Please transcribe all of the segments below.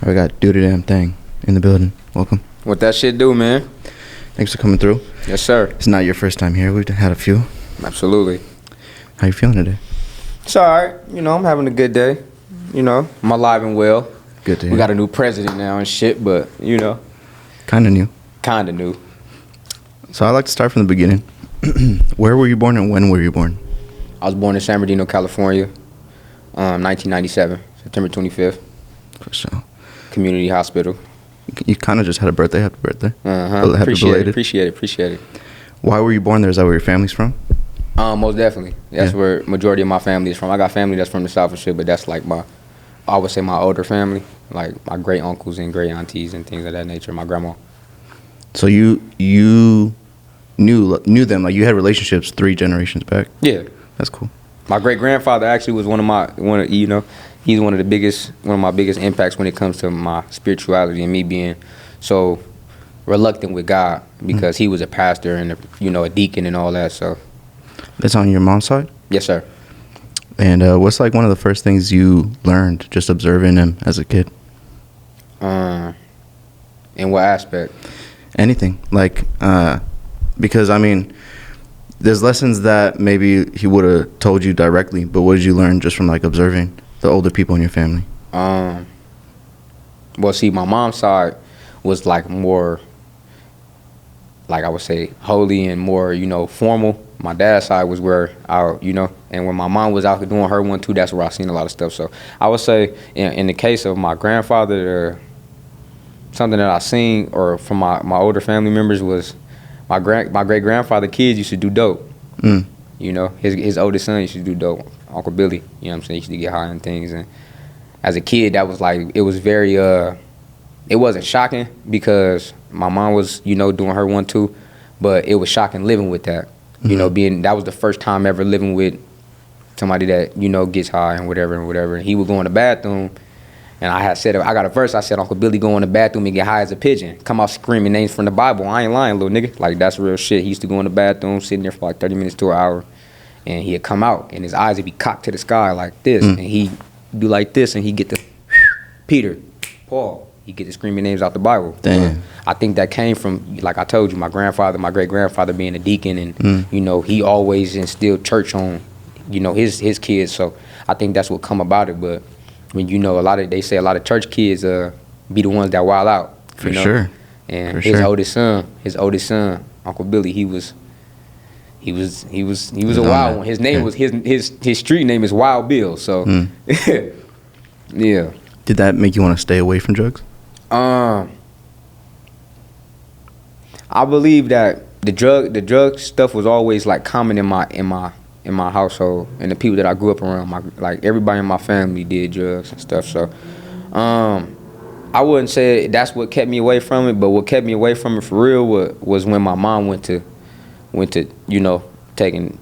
We got Dudadamthang in the building. Welcome. What that shit do, man? Thanks for coming through. Yes, sir. It's not your first time here. We've had a few. Absolutely. How you feeling today? It's all right. You know, I'm having a good day. You know, I'm alive and well. Good to hear. We got a new president now and shit, but, you know. Kind of new. Kind of new. So I'd like to start from the beginning. Where were you born and when were you born? I was born in San Bernardino, California, 1997, September 25th. For sure. Community hospital. You kind of just had a birthday. Happy birthday. Uh-huh. Appreciate it. Why were you born there? Is that where your family's from? Most definitely. That's where majority of my family is from. I got family that's from the South and shit, but that's like I would say my older family, like my great uncles and great aunties and things of that nature, my grandma. So you knew them, like you had relationships 3 generations back? Yeah. That's cool. My great grandfather actually was he's one of my biggest impacts when it comes to my spirituality and me being so reluctant with God because he was a pastor and a deacon and all that. So that's on your mom's side? Yes, sir. And what's like one of the first things you learned just observing him as a kid? In what aspect? Anything. Like, because I mean, there's lessons that maybe he would have told you directly, but what did you learn just from like observing the older people in your family? Well, see, my mom's side was like more, like I would say, holy and more, formal. My dad's side was where and when my mom was out doing her one too, that's where I seen a lot of stuff. So I would say in the case of my grandfather, something that I seen or from my older family members was my great grandfather kids used to do dope. His oldest son used to do dope. Uncle Billy, you know what I'm saying, he used to get high and things. And as a kid, that was like, it was very, it wasn't shocking because my mom was, doing her one too, but it was shocking living with that. That was the first time ever living with somebody that, gets high and whatever. And he would go in the bathroom, and I got a verse, I said, Uncle Billy go in the bathroom and get high as a pigeon. Come out screaming names from the Bible. I ain't lying, little nigga. Like, that's real shit. He used to go in the bathroom, sitting there for like 30 minutes to an hour, and he'd come out, and his eyes would be cocked to the sky like this, and he'd do like this, and he'd get the Peter, Paul. He'd get the screaming names out the Bible. Damn. I think that came from, like I told you, my grandfather, my great-grandfather being a deacon, and, he always instilled church on, his kids. So I think that's what come about it. But when, they say a lot of church kids be the ones that wild out. For sure. And his oldest son, Uncle Billy, he was a wild one. His name was his street name is Wild Bill. So yeah. Did that make you want to stay away from drugs? I believe that the drug stuff was always like common in my household, and the people that I grew up around. Like everybody in my family did drugs and stuff. So I wouldn't say that's what kept me away from it, but what kept me away from it for real was when my mom went to taking.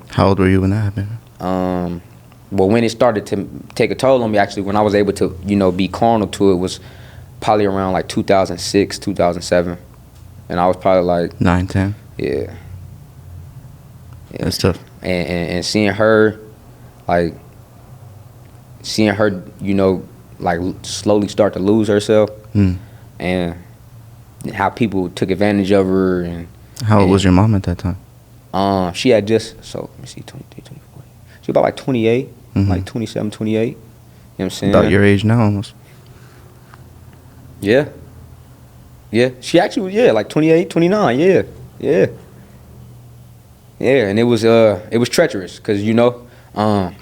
How old were you when that happened? Well, when it started to take a toll on me, actually, when I was able to, be carnal to it, was probably around like 2006, 2007. And I was probably like 9, 10. Yeah. That's tough. And seeing her, like slowly start to lose herself, and how people took advantage of her. And how old was your mom at that time? She had just, let me see, 23, 24. She was about like 28, like 27, 28. You know what I'm saying? About your age now, almost. Yeah. Yeah. She actually was, like 28, 29. Yeah. Yeah. Yeah. And it was treacherous because, a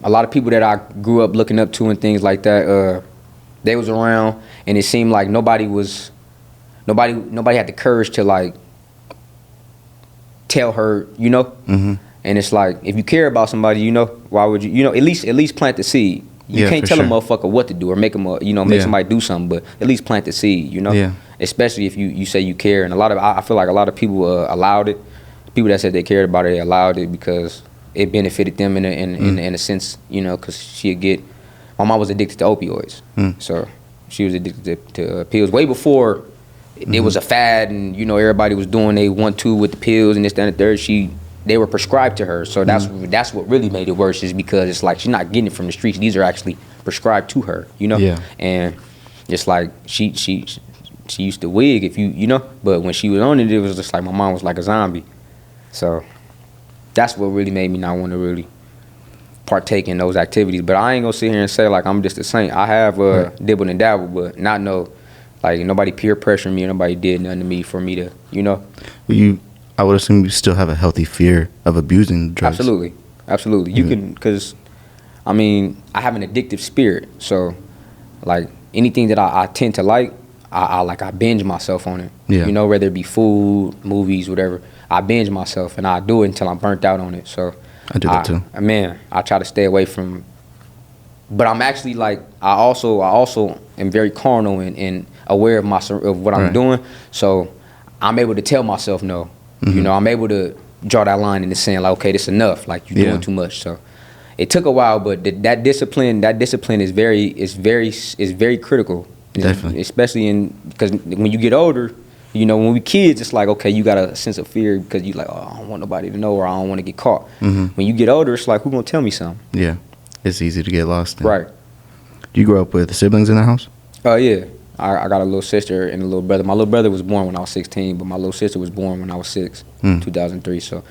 lot of people that I grew up looking up to and things like that, they was around, and it seemed like nobody had the courage to like tell her, And it's like, if you care about somebody, why would you, at least plant the seed. You can't tell a motherfucker what to do or make them, make somebody do something, but at least plant the seed, Yeah. Especially if you say you care. And I feel like a lot of people allowed it. People that said they cared about it, they allowed it because it benefited them in a sense, because my mom was addicted to opioids. So she was addicted to pills way before it was a fad and, everybody was doing they 1-2 with the pills and this, that, and the third. They were prescribed to her, so that's what really made it worse, is because it's like she's not getting it from the streets. These are actually prescribed to her, Yeah. And it's like she used to wig if you know, but when she was on it, it was just like my mom was like a zombie. So that's what really made me not want to really partake in those activities. But I ain't gonna sit here and say like I'm just a saint. I have dibbled and dabbled, but not no, like nobody peer pressuring me or nobody did nothing to me for me to, you know. I would assume you still have a healthy fear of abusing drugs. Absolutely. You can, because I mean, I have an addictive spirit. So like anything that I tend to like, I binge myself on it. Yeah. You know, whether it be food, movies, whatever. I binge myself and I do it until I'm burnt out on it. So I do that too. Man, I try to stay away from. But I'm actually like I also am very carnal and aware of what I'm doing. So I'm able to tell myself no. You know, I'm able to draw that line in the sand. Like, okay, this enough. Like you're doing too much. So it took a while, but that discipline is very critical. Definitely. Especially because when you get older, you know, when we kids, it's like, okay, you got a sense of fear because you like, oh, I don't want nobody to know or I don't want to get caught. When you get older, it's like, who gonna tell me something? Yeah, it's easy to get lost in. Right. Do you grow up with siblings in the house? Oh, yeah. I got a little sister and a little brother. My little brother was born when I was 16, but my little sister was born when I was 6, 2003. So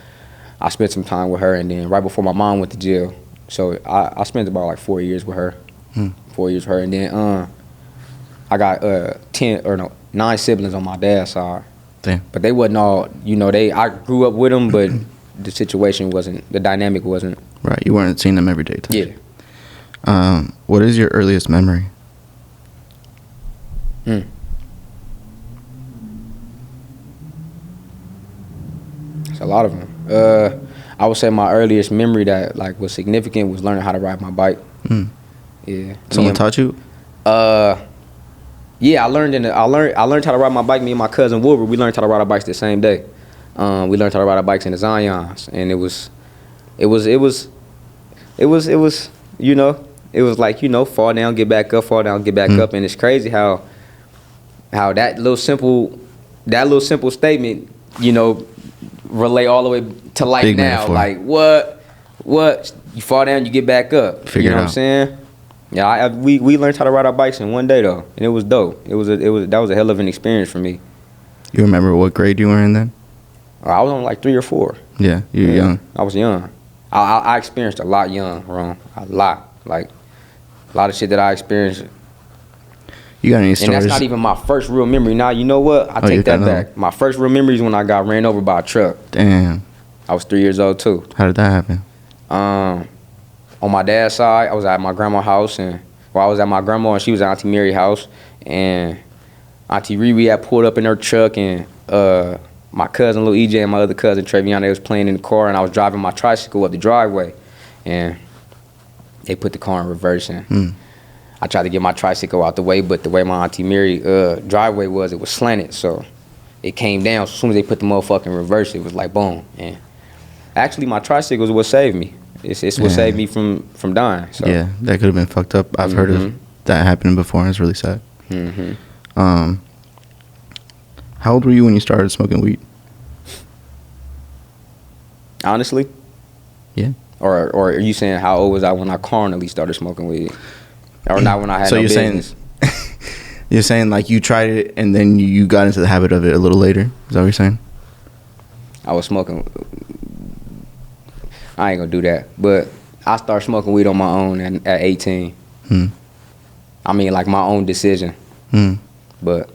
I spent some time with her, and then right before my mom went to jail, so I spent about like 4 years with her. 4 years with her, and then I got 9 siblings on my dad's side. Damn. But they wasn't all, you know, I grew up with them, but the situation wasn't, the dynamic wasn't. Right, you weren't seeing them every day. Yeah. What is your earliest memory? It's a lot of them. I would say my earliest memory that like was significant was learning how to ride my bike. Yeah. Someone taught you? Yeah, I learned how to ride my bike. Me and my cousin Wilbur, we learned how to ride our bikes the same day. We learned how to ride our bikes in the Zions, and it was, you know, it was like, you know, fall down, get back up, fall down, get back up, and it's crazy how that little simple statement, you know, relay all the way to life Big now. metaphor. Like what? You fall down, you get back up. Figure you know it what I'm out. saying? Yeah, we learned how to ride our bikes in one day though, and it was dope. That was a hell of an experience for me. You remember what grade you were in then? I was on like 3 or 4. Yeah, you were young. I was young. I experienced a lot young, Ron. A lot of shit that I experienced. You got any stories? And that's not even my first real memory. Now, you know what? I take that back. My first real memory is when I got ran over by a truck. Damn. I was 3 years old too. How did that happen? On my dad's side, I was at my grandma's house, and I was at my grandma, and she was at Auntie Mary's house, and Auntie Riri had pulled up in her truck, and my cousin Lil EJ and my other cousin Travion, they was playing in the car, and I was driving my tricycle up the driveway, and they put the car in reverse, and I tried to get my tricycle out the way, but the way my Auntie Mary driveway was, it was slanted, so it came down. So as soon as they put the motherfucker in reverse, it was like boom. And actually, my tricycle is what saved me. It's what saved me from dying. So. Yeah, that could have been fucked up. I've heard of that happening before, and it's really sad. How old were you when you started smoking weed? Honestly? Yeah. Or are you saying how old was I when I carnally started smoking weed? Or not when I had no business? You're saying like you tried it and then you got into the habit of it a little later? Is that what you're saying? I was smoking. I ain't gonna do that. But I started smoking weed on my own at 18. I mean, like my own decision. But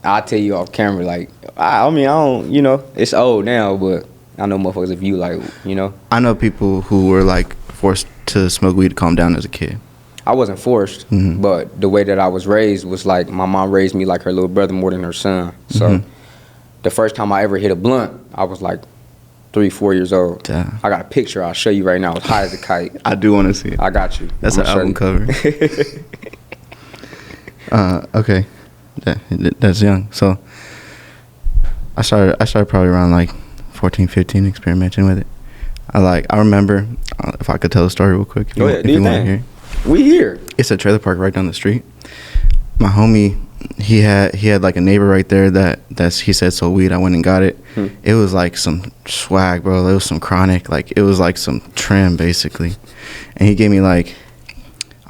I'll tell you off camera, like, I mean, I don't, you know, it's old now, but I know motherfuckers if you like, you know. I know people who were like forced to smoke weed to calm down as a kid. I wasn't forced, but the way that I was raised was like my mom raised me like her little brother more than her son. So the first time I ever hit a blunt, I was like 3-4 years old. Damn. I got a picture I'll show you right now. It's high as a kite. I do want to see it. I got you. That's an album cover. Okay. That's young. So I started probably around like 14, 15 experimenting with it. I remember, if I could tell a story real quick. Go ahead, do your thing. We here. It's a trailer park right down the street. My homie, he had like a neighbor right there that's he said sold weed. I went and got it. It was like some swag, bro. It was some chronic, like it was like some trim basically. And he gave me like,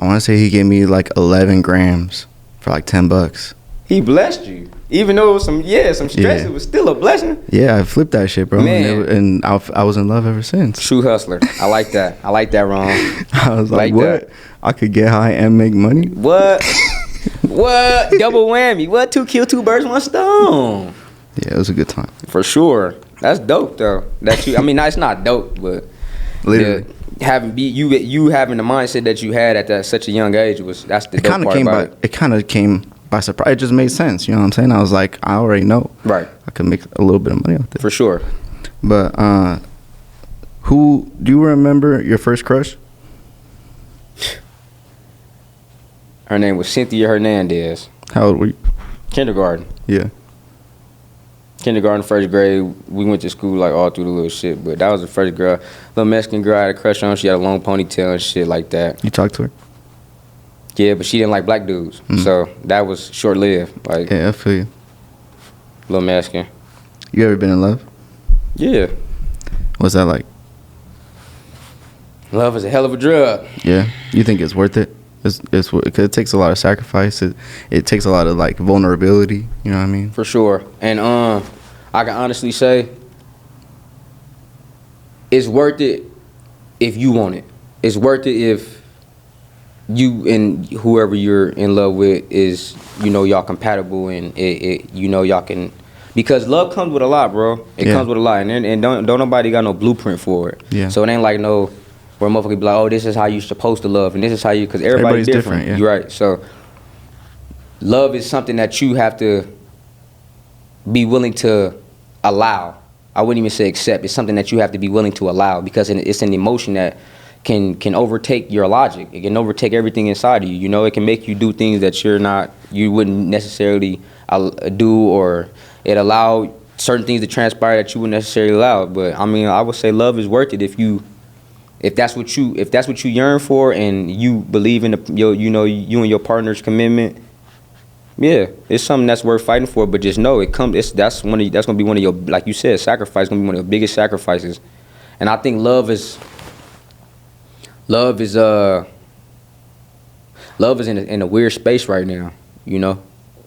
I want to say he gave me like 11 grams for like $10. He blessed you. Even though it was some stress, Yeah. it was still a blessing. Yeah, I flipped that shit, bro. Man. And I was in love ever since. True hustler. I like that. I like that, Ron. I was like, Like what? that. I could get high and make money? What? What? Double whammy. What? Two birds, one stone. Yeah, it was a good time. For sure. That's dope, though. That you. I mean, it's not dope, but Literally. you having the mindset that you had at that such a young age that's the It dope kind of part came about by. it. It kind of came by surprise. It just made sense. You know what I'm saying? I was like, I already know. Right. I could make a little bit of money off this. For sure. But who do you remember your first crush? Her name was Cynthia Hernandez. How old were you? Kindergarten. Yeah. Kindergarten, first grade. We went to school like all through the little shit, but that was the first girl. Little Mexican girl I had a crush on. She had a long ponytail and shit like that. You talked to her? Yeah, but she didn't like black dudes, so that was short lived. Like Yeah, I feel you. little Mexican. You ever been in love? Yeah, What's that like? love is a hell of a drug. Yeah. You think it's worth it? Cause it takes a lot of sacrifice. It takes a lot of like vulnerability. You know what I mean? For sure. And I can honestly say it's worth it if you want it. It's worth it if you and whoever you're in love with is, y'all compatible and y'all can, because love comes with a lot, bro. It Yeah. comes with a lot, and don't nobody got no blueprint for it. Yeah. So it ain't like no where a motherfucker be like, oh, this is how you supposed to love, and this is how you, because everybody's different. yeah. You're right. So love is something that you have to be willing to allow. I wouldn't even say accept. It's something that you have to be willing to allow, because it's an emotion that can overtake your logic. It can overtake everything inside of you. It can make you do things that you wouldn't necessarily do, or it allow certain things to transpire that you wouldn't necessarily allow. But I mean, I would say love is worth it if that's what you yearn for, and you believe in you and your partner's commitment. Yeah, it's something that's worth fighting for. But just know that's gonna be one of your, like you said, sacrifice. Gonna be one of your biggest sacrifices. And I think love is in a weird space right now.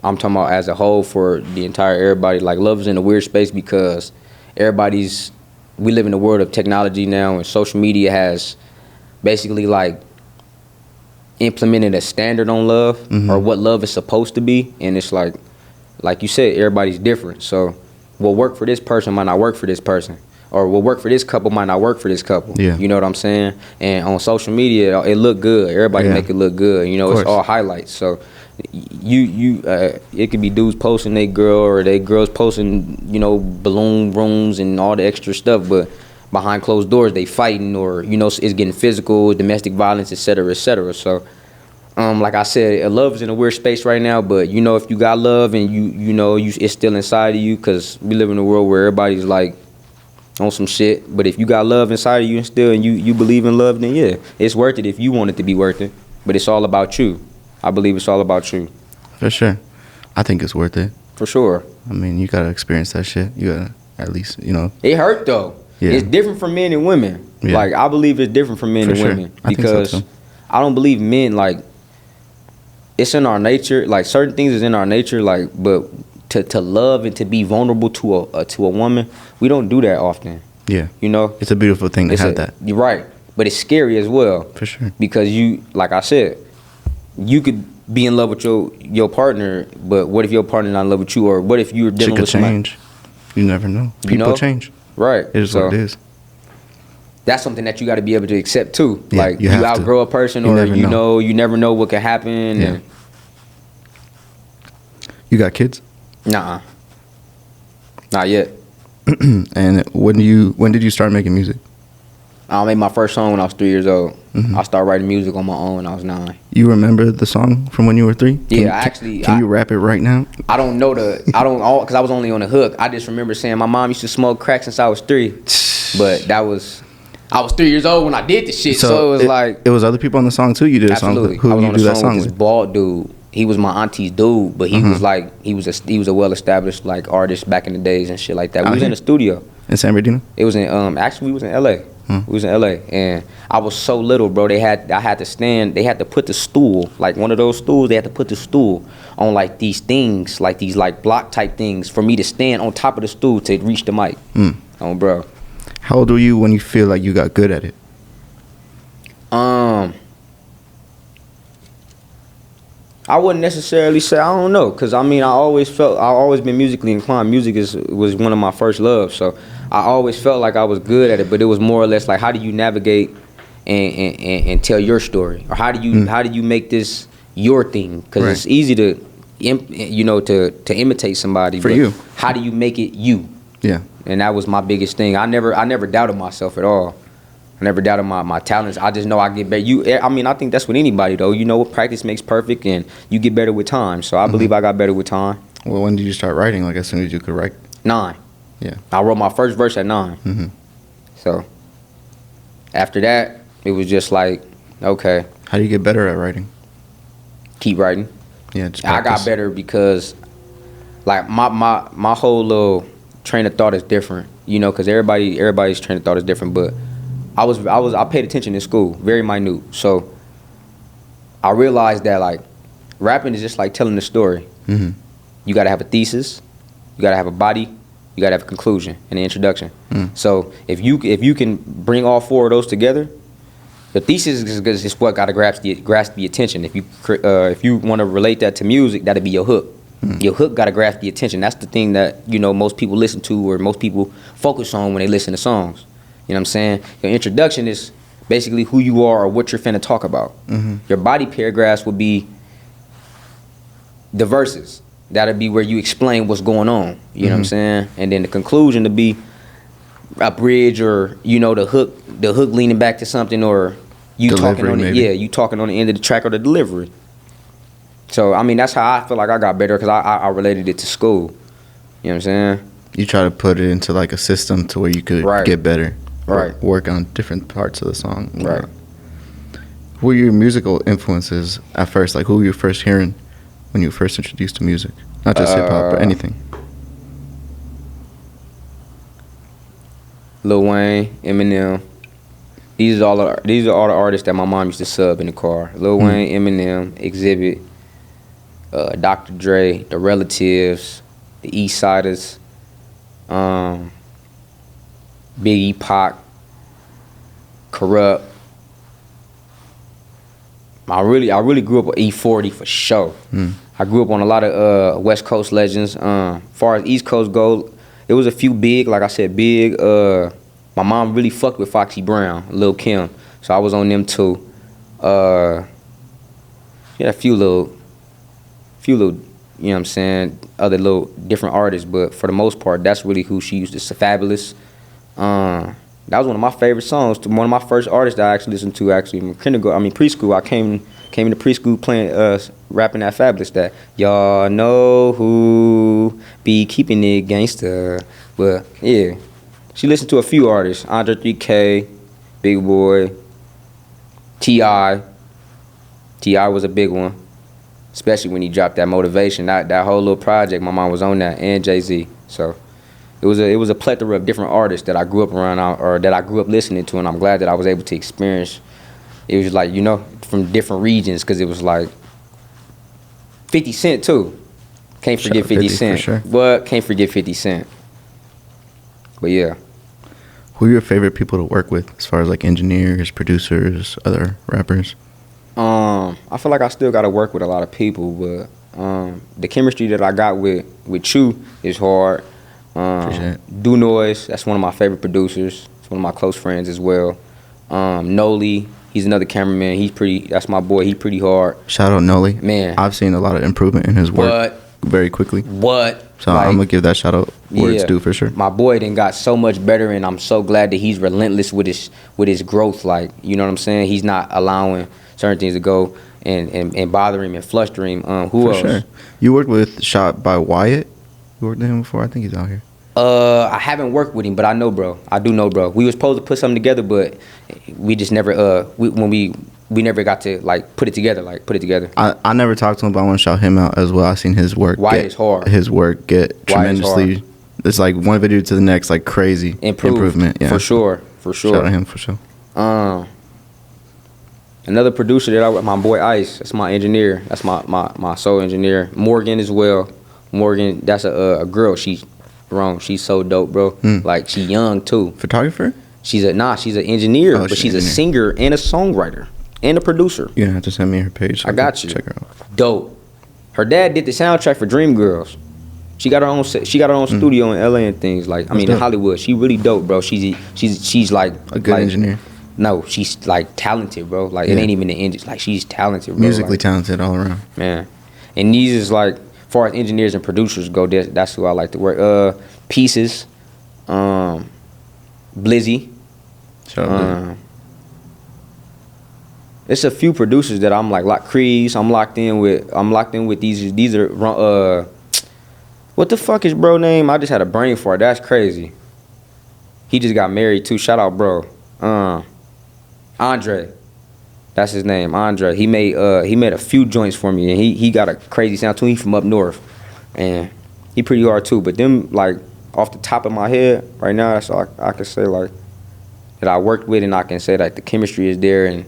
I'm talking about as a whole for the entire everybody. Like, love is in a weird space because we live in a world of technology now, and social media has basically like implemented a standard on love, or what love is supposed to be. And it's like you said, everybody's different. So what work for this person might not work for this person, or what work for this couple might not work for this couple. Yeah. You know what I'm saying? And on social media, it look good. Everybody make it look good. It's all highlights. So it could be dudes posting they girl, or they girls posting, balloon rooms and all the extra stuff, but behind closed doors they fighting, or it's getting physical, domestic violence, etc., etc. So like I said, love is in a weird space right now, but if you got love and it's still inside of you, because we live in a world where everybody's like on some shit. But if you got love inside of you and you believe in love, then yeah, it's worth it if you want it to be worth it. But it's all about you. I believe it's all about you. For sure. I think it's worth it. For sure. I mean, you gotta experience that shit. You gotta at least, It hurt though. Yeah. It's different for men and women. Yeah. Like, I believe it's different for men For and sure. women, I think so, because too. I don't believe men, like, it's in our nature. Like, certain things is in our nature. Like, but to love and to be vulnerable to a woman, we don't do that often. Yeah. It's a beautiful thing to have that. You're right, but it's scary as well. For sure. Because like I said, you could be in love with your partner, but what if your partner not in love with you, or what if you're Shit dealing could with somebody? change. You never know. People change. Right. It is what it is. That's something that you got to be able to accept too. Yeah, like, you you have to. outgrow a person, You or never know. you never know what can happen. Yeah. And, You got kids? nah, not yet. And when did you start making music? I made my first song when I was 3 years old. Mm-hmm. I started writing music on my own when I was 9. You remember the song from when you were 3? Yeah, Can you rap it right now? I don't know because I was only on the hook. I just remember saying my mom used to smoke crack since I was 3. But I was 3 years old when I did the shit, so it was like... It was other people on the song too? You did a song? Absolutely. Who I was you on do the that song with this with? bald dude. He was my auntie's dude, but he was like, he was a well-established like artist back in the days and shit like that. We Out was here? in the studio. In San Bernardino? It was in actually we was in LA. We was in LA, and I was so little, bro. I had to stand. They had to put the stool, like one of those stools. They had to put the stool on like these things, like these like block type things, for me to stand on top of the stool to reach the mic. Oh, bro. How old were you when you feel like you got good at it? I wouldn't necessarily say, I don't know, because I mean, I always been musically inclined. Music was one of my first loves, so I always felt like I was good at it, but it was more or less like, how do you navigate and tell your story? Or how do you make this your thing? Because it's easy to, to imitate somebody. For but you. How do you make it you? Yeah. And that was my biggest thing. I never doubted myself at all. I never doubted my talents. I just know I get better. I think that's with anybody, though. You know, practice makes perfect, and you get better with time. So I believe I got better with time. Well, when did you start writing? Like, as soon as you could write? 9. Yeah. I wrote my first verse at 9. So after that, it was just like, okay. How do you get better at writing? Keep writing. Yeah, just I got better because, like, my whole little train of thought is different. You know, because everybody's train of thought is different, but I paid attention in school, very minute. So I realized that, like, rapping is just like telling a story. You got to have a thesis, you got to have a body, you got to have a conclusion and an introduction. So if you can bring all 4 of those together, the thesis is what got to grasp the attention. If you want to relate that to music, that'll be your hook. Your hook got to grasp the attention. That's the thing that, most people listen to, or most people focus on when they listen to songs. You know what I'm saying? Your introduction is basically who you are or what you're finna talk about. Your body paragraphs would be the verses. That'll be where you explain what's going on. You know what I'm saying? And then the conclusion to be a bridge, or the hook leaning back to something, or you Delivery, talking on it. maybe. Yeah, you talking on the end of the track, or the delivery. So I mean, that's how I feel like I got better, because I related it to school. You know what I'm saying? You try to put it into like a system to where you could get better. Right. Work on different parts of the song. Right. Who were your musical influences at first? Like, who were you first hearing when you were first introduced to music? Not just hip hop, but anything. Lil Wayne, Eminem. These are all the artists that my mom used to sub in the car. Lil Wayne, Eminem, Exhibit, Dr. Dre, The Relatives, the East Siders, Biggie, Pac, Corrupt. I really grew up with E40 for sure. I grew up on a lot of West Coast legends. Far as East Coast go, it was a few big, like I said, big. My mom really fucked with Foxy Brown, Lil Kim, so I was on them too. A few little, you know what I'm saying, other little different artists, but for the most part, that's really who she used to. Fabulous. That was one of my favorite songs. One of my first artists that I actually listened to, in preschool. I came into preschool playing, rapping that Fabulous. That y'all know who be keeping it gangsta. But yeah, she listened to a few artists: Andre 3K, Big Boy, T.I. T.I. was a big one, especially when he dropped that Motivation. That whole little project, my mom was on that, and Jay-Z. So it was a plethora of different artists that I grew up around, or that I grew up listening to, and I'm glad that I was able to experience. It was like, from different regions, because it was like 50 Cent too. Can't forget 50 Cent. For sure. But can't forget 50 Cent. But yeah. Who are your favorite people to work with, as far as like engineers, producers, other rappers? I feel like I still got to work with a lot of people, but the chemistry that I got with Chew is hard. Do Noise, that's one of my favorite producers. It's one of my close friends as well. Noli, he's another cameraman. That's my boy. He's pretty hard. Shout out Noli. Man, I've seen a lot of improvement in his work very quickly. So I'm gonna give that shout out where it's due, for sure. My boy then got so much better, and I'm so glad that he's relentless with his growth. Like, you know what I'm saying? He's not allowing certain things to go and bother him and fluster him. Who else? Sure. You worked with Shot by Wyatt. You worked with him before? I think he's out here. I haven't worked with him, but I know bro. I do know bro. We were supposed to put something together, but we just never we never got to put it together. I never talked to him, but I want to shout him out as well. I've seen his work. Wyatt is hard. His work get tremendously. It's like one video to the next, like crazy improvement. Yeah, for For sure. Shout out him for sure. Another producer that I with my boy Ice. That's my engineer. That's my soul engineer. Morgan as well. Morgan, that's a girl. She's so dope, bro. Like she young too. Photographer? She's an engineer, but she's a singer and a songwriter and a producer. You're gonna have to send me her page. So I got you. Check her out. Dope. Her dad did the soundtrack for Dreamgirls. She got her own studio in LA and things like. In Hollywood. She really dope, bro. She's like a good engineer. No, she's like talented, bro. Like it ain't even the engine. Like she's talented, bro. Musically talented all around. Man, and these is like, as far as engineers and producers go, that's who I like to work. Pieces, Blizzy. Shout out It's a few producers that I'm like Crease. I'm locked in with these. These are what the fuck is bro name? I just had a brain fart. That's crazy. He just got married too. Shout out, bro. Andre. That's his name, Andre. He made a few joints for me, and he got a crazy sound too. He from up north, and he pretty hard too. But them, like, off the top of my head right now, that's all I can say, like, that I worked with, and I can say that the chemistry is there, and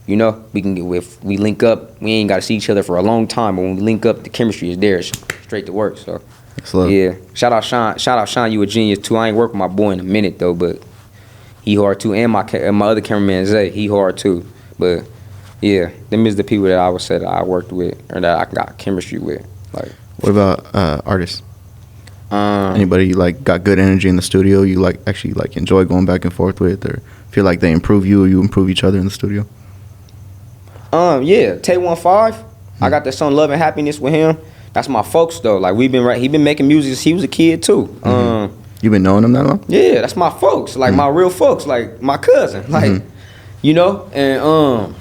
you know, if we link up, we ain't got to see each other for a long time, but when we link up, the chemistry is there. It's straight to work. So yeah, shout out Sean, you a genius too. I ain't worked with my boy in a minute though, but he hard too, and my other cameraman Zay, he hard too. But yeah, them is the people that I would say that I worked with or that I got chemistry with. Like, what about artists? Anybody you like got good energy in the studio? You like actually like enjoy going back and forth with, or feel like they improve you or you improve each other in the studio? Yeah, Tay 15. I got that song "Love and Happiness" with him. That's my folks though. Like he been making music since he was a kid too. You been knowing him that long? Yeah, that's my folks. Like my real folks. Like my cousin. Like you know, and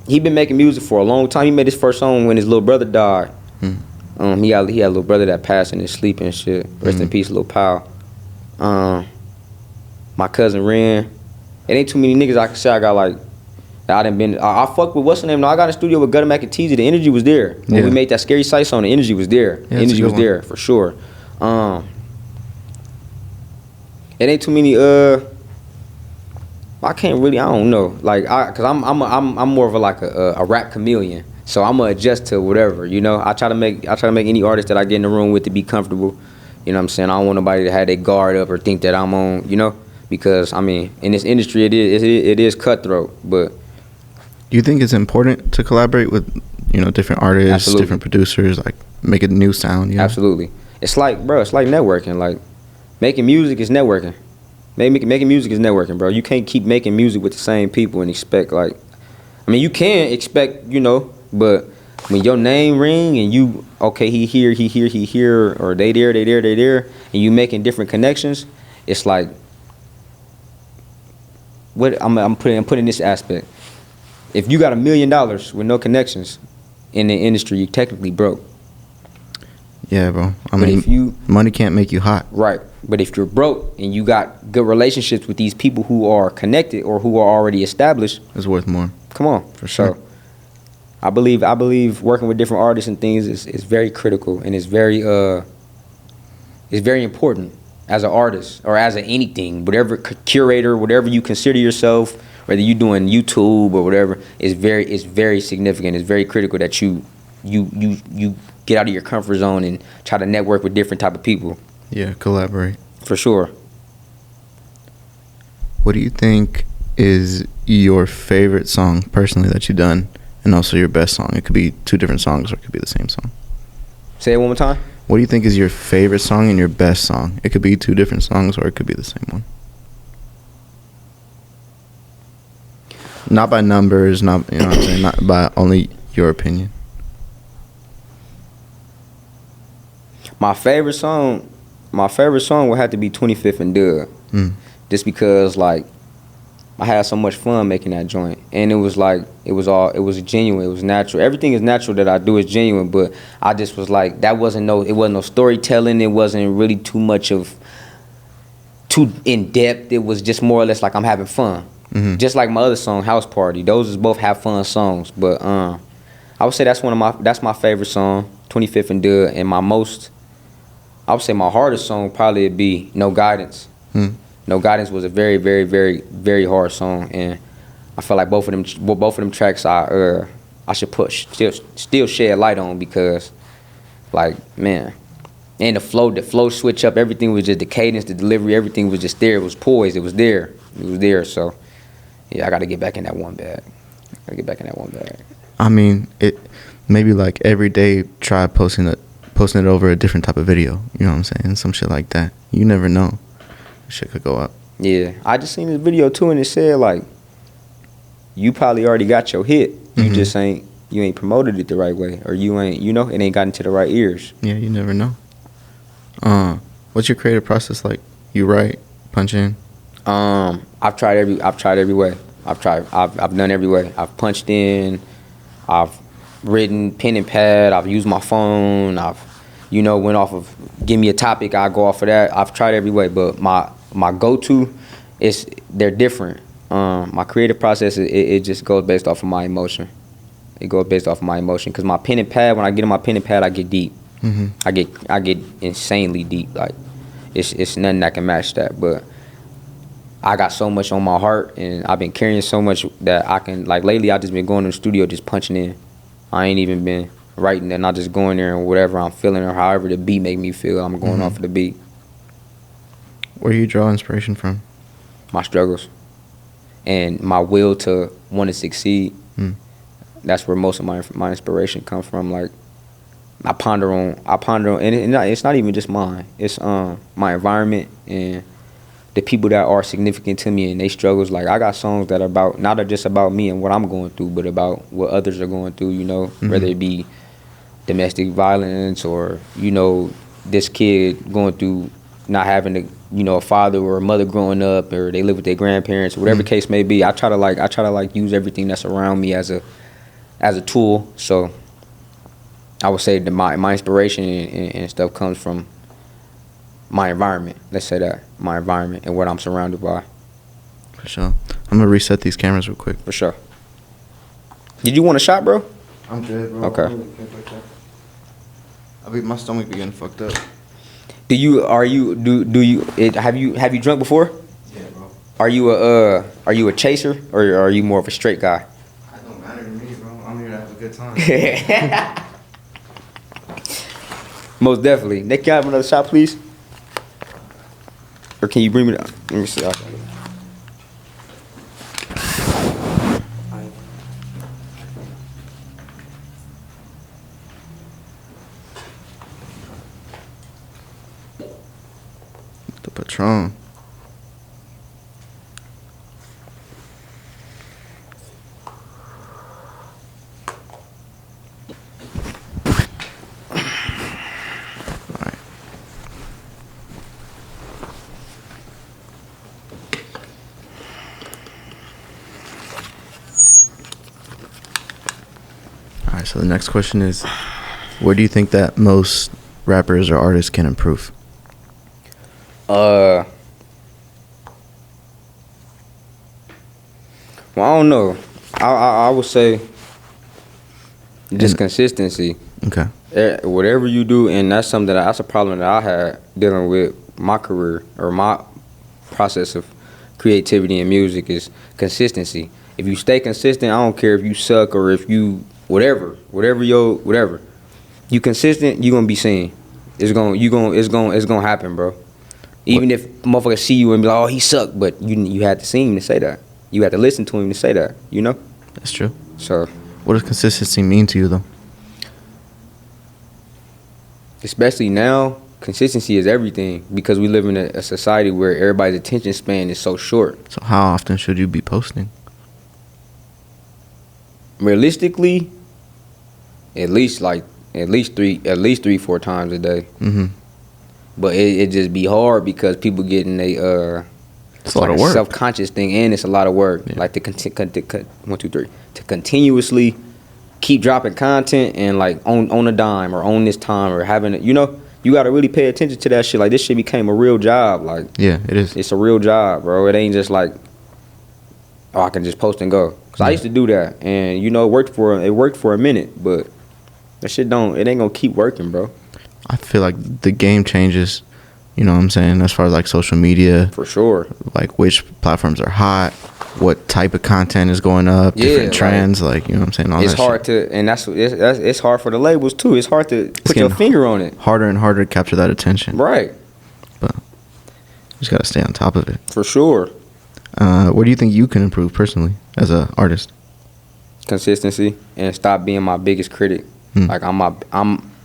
he been making music for a long time. He made his first song when his little brother died. He had a little brother that passed in his sleep and shit. Rest in peace, little pal. My cousin Ren. It ain't too many niggas I can say I got like. I fuck with what's the name? No, I got in the studio with Gutter Mac and Teasy. The energy was there when we made that Scary Sight song. The energy was there. Yeah, the energy was there for sure. It ain't too many. I can't really. I don't know. Like, cause I'm more of a rap chameleon. So I'm gonna adjust to whatever. You know, I try to make any artist that I get in the room with to be comfortable. You know what I'm saying? I don't want nobody to have their guard up or think that I'm on. You know, because I mean, in this industry, it is cutthroat, but. Do you think it's important to collaborate with, you know, different artists, Absolutely. different producers, like make a new sound? You know? Absolutely. It's like networking. Like making music is networking. Making music is networking, bro. You can't keep making music with the same people and expect like, I mean, you can expect, you know, but when your name ring and you he here, or they there, and you making different connections, it's like, what I'm putting this aspect. If you got $1 million with no connections in the industry, you technically broke. Yeah, bro. I mean, money can't make you hot. Right. But if you're broke and you got good relationships with these people who are connected or who are already established, it's worth more. Come on. For sure. So, I believe working with different artists and things is very critical, and it's very important as an artist or as anything, whatever curator, whatever you consider yourself. Whether you're doing YouTube or whatever, it's very significant. It's very critical that you get out of your comfort zone and try to network with different type of people. Yeah, collaborate. For sure. What do you think is your favorite song personally that you've done, and also your best song? It could be two different songs, or it could be the same song. Say it one more time. What do you think is your favorite song and your best song? It could be two different songs, or it could be the same one. Not by numbers, not, you know what I'm saying, not by only your opinion. My favorite song would have to be 25th and Dub. Just because like I had so much fun making that joint, and it was genuine, it was natural. Everything is natural that I do is genuine, but I just was like, it wasn't no storytelling. It wasn't really too in depth. It was just more or less like I'm having fun. Just like my other song, House Party. Those is both have fun songs. But I would say that's my favorite song, 25th and Dub. And I would say my hardest song probably would be No Guidance. No Guidance was a very, very, very, very hard song, and I feel like both of them tracks I should still shed light on, because like, man, and the flow switch up, everything was just the cadence, the delivery, everything was just there. It was poised, it was there. So yeah, I gotta get back in that one bag. I mean, it maybe like every day try posting it over a different type of video. You know what I'm saying? Some shit like that. You never know. Shit could go up. Yeah, I just seen this video too, and it said like, you probably already got your hit. You just ain't promoted it the right way, or you ain't, it ain't gotten to the right ears. Yeah, you never know. What's your creative process like? You write, punch in? I've tried every way. I've done every way. I've punched in, I've written pen and pad, I've used my phone, I've went off of, give me a topic, I go off of that. I've tried every way, but my go-to they're different. My creative process, it just goes based off of my emotion. It goes based off of my emotion, because my pen and pad, when I get in my pen and pad, I get deep. I get insanely deep. Like, it's nothing that can match that. But I got so much on my heart, and I've been carrying so much that I can, like, lately I just been going to the studio just punching in. I ain't even been writing, and I just go in there and whatever I'm feeling, or however the beat make me feel, I'm going off of the beat. Where do you draw inspiration from? My struggles and my will to want to succeed. That's where most of my inspiration comes from. Like, I ponder on, and it's not even just mine. It's my environment and the people that are significant to me and they struggles. Like, I got songs that are about, not just about me and what I'm going through, but about what others are going through. Whether it be domestic violence, or this kid going through not having a father or a mother growing up, or they live with their grandparents, or whatever the case may be. I try to use everything that's around me as a tool. So I would say that my inspiration and stuff comes from my environment. Let's say that, my environment and what I'm surrounded by. For sure. I'm gonna reset these cameras real quick. For sure. Did you want a shot, bro? I'm good, bro. Okay. My stomach be getting fucked up. Have you drunk before? Yeah, bro. Are you a chaser, or are you more of a straight guy? It don't matter to me, bro. I'm here to have a good time. Most definitely. Nick, can I have another shot, please? Or can you bring me that? Let me see. The Patron. Alright, so the next question is, where do you think that most rappers or artists can improve? Well, I don't know. I would say just consistency. Okay. Whatever you do, and that's something that's a problem that I had dealing with my career, or my process of creativity and music, is consistency. If you stay consistent, I don't care if you suck or if you whatever you consistent, you gonna be seen. It's gonna happen, bro. Even if motherfuckers see you and be like, oh, he sucked, but you had to see him to say that. You had to listen to him to say that, That's true. So, what does consistency mean to you, though? especially now, consistency is everything, because we live in a society where everybody's attention span is so short. So how often should you be posting? Realistically, at least 3-4 times a day. But it just be hard because people getting it's a lot of work. Self-conscious thing, and it's a lot of work. Yeah. Like to continuously keep dropping content, and like on a dime or on this time, or having it, you got to really pay attention to that shit. Like, this shit became a real job. Like, Yeah, it is. it's a real job, bro. It ain't just like, oh, I can just post and go. Cause I used to do that, and it worked for a minute, but that shit it ain't gonna keep working, bro. I feel like the game changes You know what I'm saying? As far as like social media, For sure. like which platforms are hot, what type of content is going up, different trends, like, you know what I'm saying? All it's that hard shit. to, and it's hard for the labels too. It's hard to put your finger on it. Harder and harder to capture that attention. Right. But you just gotta stay on top of it. For sure. What do you think you can improve personally as an artist? Consistency and stop being my biggest critic. Like I'm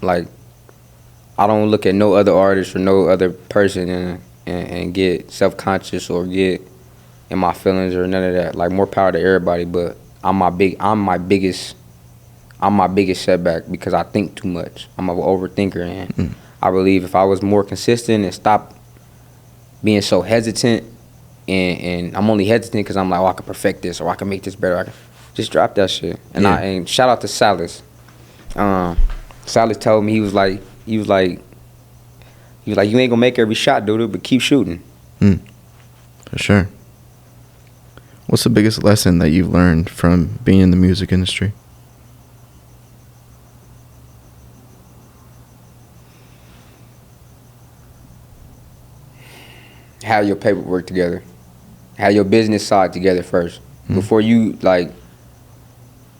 like, I don't look at no other artist or no other person and get self-conscious or get in my feelings or none of that. Like, more power to everybody, but I'm my biggest setback because I think too much. I'm an overthinker, and I believe if I was more consistent and stop being so hesitant, and I'm only hesitant because I'm like, oh, I can perfect this or I can make this better. I can just drop that shit. And and shout out to Silas. Silas told me, he was like, you ain't gonna make every shot, dude, but keep shooting. For sure. What's the biggest lesson that you've learned from being in the music industry? Have your paperwork together. Have your business side together first. Before you, like,